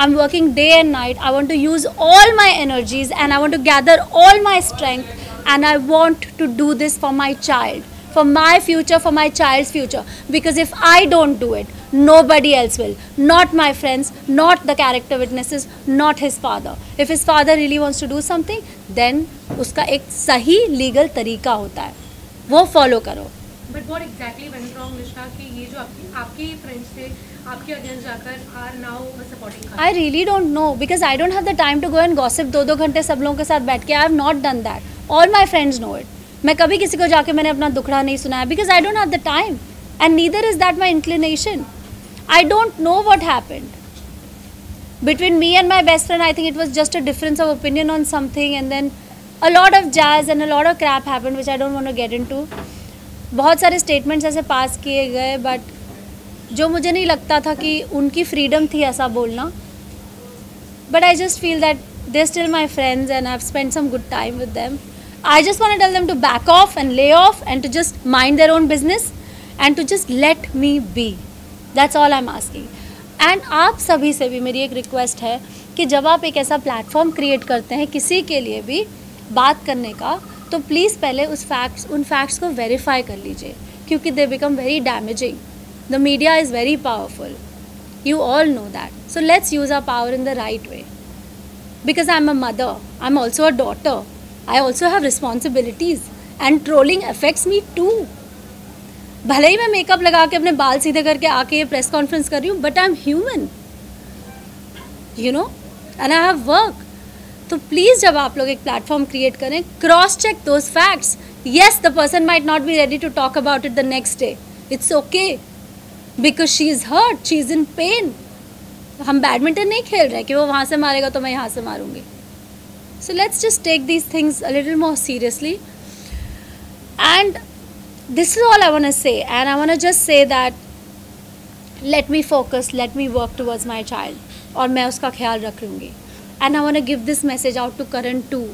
I'm working day and night. I want to use all my energies and I want to gather all my strength and I want to do this for my child, for my future, for my child's future. Because if I don't do it, nobody else will. Not my friends, not the character witnesses, not his father. If his father really wants to do something, then उसका एक सही legal तरीका होता है, वो follow करो. But what exactly went wrong, निशा, कि ये जो आपके friends थे आपके अगेंस्ट जाकर are now supporting her? I really don't know because I don't have the time to go and gossip 2-2 घंटे सब लोगों के साथ बैठ के. I have not done that. All my friends know it. मैं कभी किसी को जाके मैंने अपना दुखड़ा नहीं सुनाया because I don't have the time and neither is that my inclination. I don't know what happened between me and my best friend. I think it was just a difference of opinion on something and then a lot of jazz and a lot of crap happened which I don't want to get into. बहुत सारे statements ऐसे पास किए गए but जो मुझे नहीं लगता था कि उनकी फ्रीडम थी ऐसा बोलना. But I just feel that they're still my friends and I've spent some good time with them. I just want to tell them to back off and lay off and to just mind their own business and to just let me be. That's all I'm asking. And आप सभी से भी मेरी एक रिक्वेस्ट है कि जब आप एक ऐसा प्लेटफॉर्म क्रिएट करते हैं किसी के लिए भी बात करने का, तो प्लीज़ पहले उन फैक्ट्स को वेरीफाई कर लीजिए, क्योंकि they become very damaging. The media is very powerful. You all know that. So let's use our power in the right way. Because I'm a mother, I'm also a daughter. I also have responsibilities and trolling affects me too. भले ही मैं मेकअप लगा के अपने बाल सीधे करके आके ये प्रेस कॉन्फ्रेंस कर रही हूँ, but I'm human. You know, and I have work. तो प्लीज़ जब आप लोग एक प्लेटफॉर्म क्रिएट करें, cross check those facts. Yes, the person might not be ready to talk about it the next day. It's okay. Because she is hurt, she is in pain. हम बैडमिंटन नहीं खेल रहे कि वो वहाँ से मारेगा तो मैं यहाँ से मारूंगी. So let's just take these things a little more seriously. And this is all I want to say. And I want to just say that let me focus, let me work towards my child. और मैं उसका ख्याल रख लूँगी. And I want to give this message out to Karan too.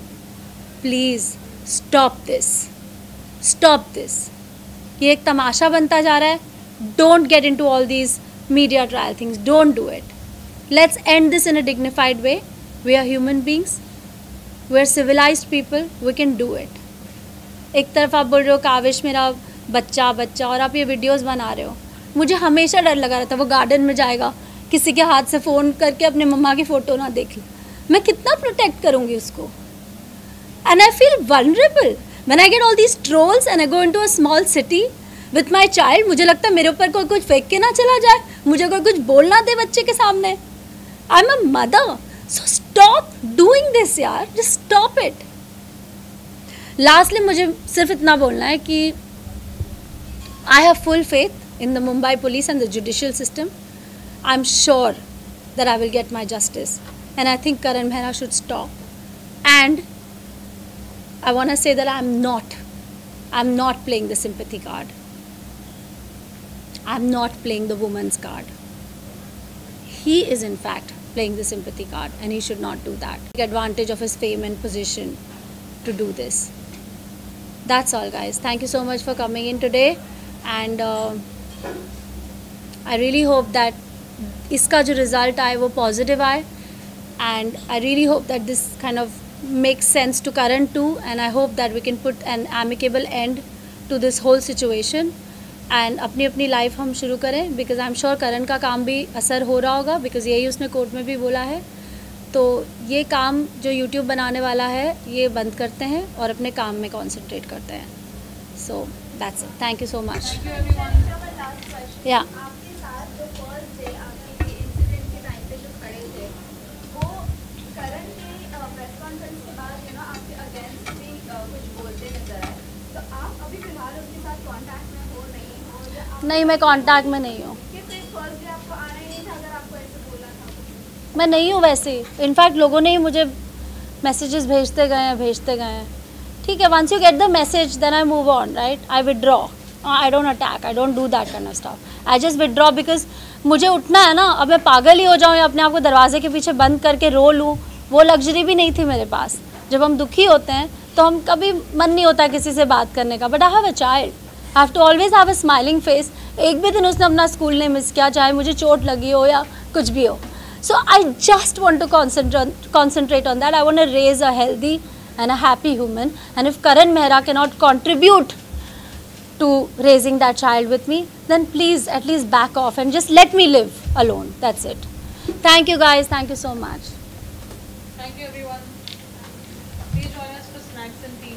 Please stop this. Stop this. ये एक तमाशा बनता जा रहा है. Don't get into all these media trial things. Don't do it. Let's end this in a dignified way. We are human beings. We are civilized people. We can do it. एक तरफ आप बोल रहे हो काविश मेरा बच्चा और आप ये वीडियोस बना रहे हो. मुझे हमेशा डर लगा रहता, वो गार्डन में जाएगा, किसी के हाथ से फ़ोन करके अपने मम्मा की फ़ोटो ना देख ले. मैं कितना प्रोटेक्ट करूँगी उसको. And I feel vulnerable when I get all these trolls and I go into a small city with my child. मुझे लगता है मेरे ऊपर कोई कुछ फेंक के ना चला जाए, मुझे कोई कुछ बोलना दे बच्चे के सामने. I'm a mother, so stop doing this यार, just stop it. Lastly, मुझे सिर्फ इतना बोलना है कि I have full faith in the Mumbai police and the judicial system. I'm sure that I will get my justice, and I think Karan Mehra should stop. And I want to say that I'm not playing the sympathy card. I'm not playing the woman's card. He is in fact playing the sympathy card, and he should not do that. Take advantage of his fame and position to do this. That's all, guys. Thank you so much for coming in today, and I really hope that इसका जो result आए वो positive आए, and I really hope that this kind of makes sense to Karan too, and I hope that we can put an amicable end to this whole situation and अपनी अपनी लाइफ हम शुरू करें, because I'm sure Karan का काम भी असर हो रहा होगा, because यही उसने कोर्ट में भी बोला है. तो ये काम जो YouTube बनाने वाला है ये बंद करते हैं और अपने काम में concentrate करते हैं. So that's it. Thank you so much. Thank you everyone. Yeah. आपके साथ जो first day आपके इंसिडेंट के टाइम पे जो खड़े थे, वो करण के प्रेस कॉन्फ्रेंस के बाद आपके अगेंस्ट भी कुछ बोलते नजर आए. तो आप अभी फिलहाल उनके साथ कांटेक्ट में हो नहीं, मैं कांटेक्ट में नहीं हूँ. मैं नहीं हूँ वैसे. इनफैक्ट लोगों ने ही मुझे मैसेजेस भेजते गए हैं. ठीक है, once you get the message then I move on, right. I withdraw. I don't attack, I don't do that kind of stuff. I just withdraw because मुझे उठना है ना. अब मैं पागल ही हो जाऊँ या अपने आप को दरवाजे के पीछे बंद करके रो लूँ, वो लग्जरी भी नहीं थी मेरे पास. जब हम दुखी होते हैं तो हम कभी मन नहीं होता किसी से बात करने का. But I have a child, I have to always have a smiling face. एक भी दिन उसने अपना स्कूल नहीं मिस किया, चाहे मुझे चोट लगी हो या कुछ भी हो. So I just want to concentrate on that. I want to raise a healthy and a happy human. And if Karan Mehra cannot contribute to raising that child with me, then please at least back off and just let me live alone. That's it. Thank you guys. Thank you so much. Thank you everyone. Please join us for snacks and tea.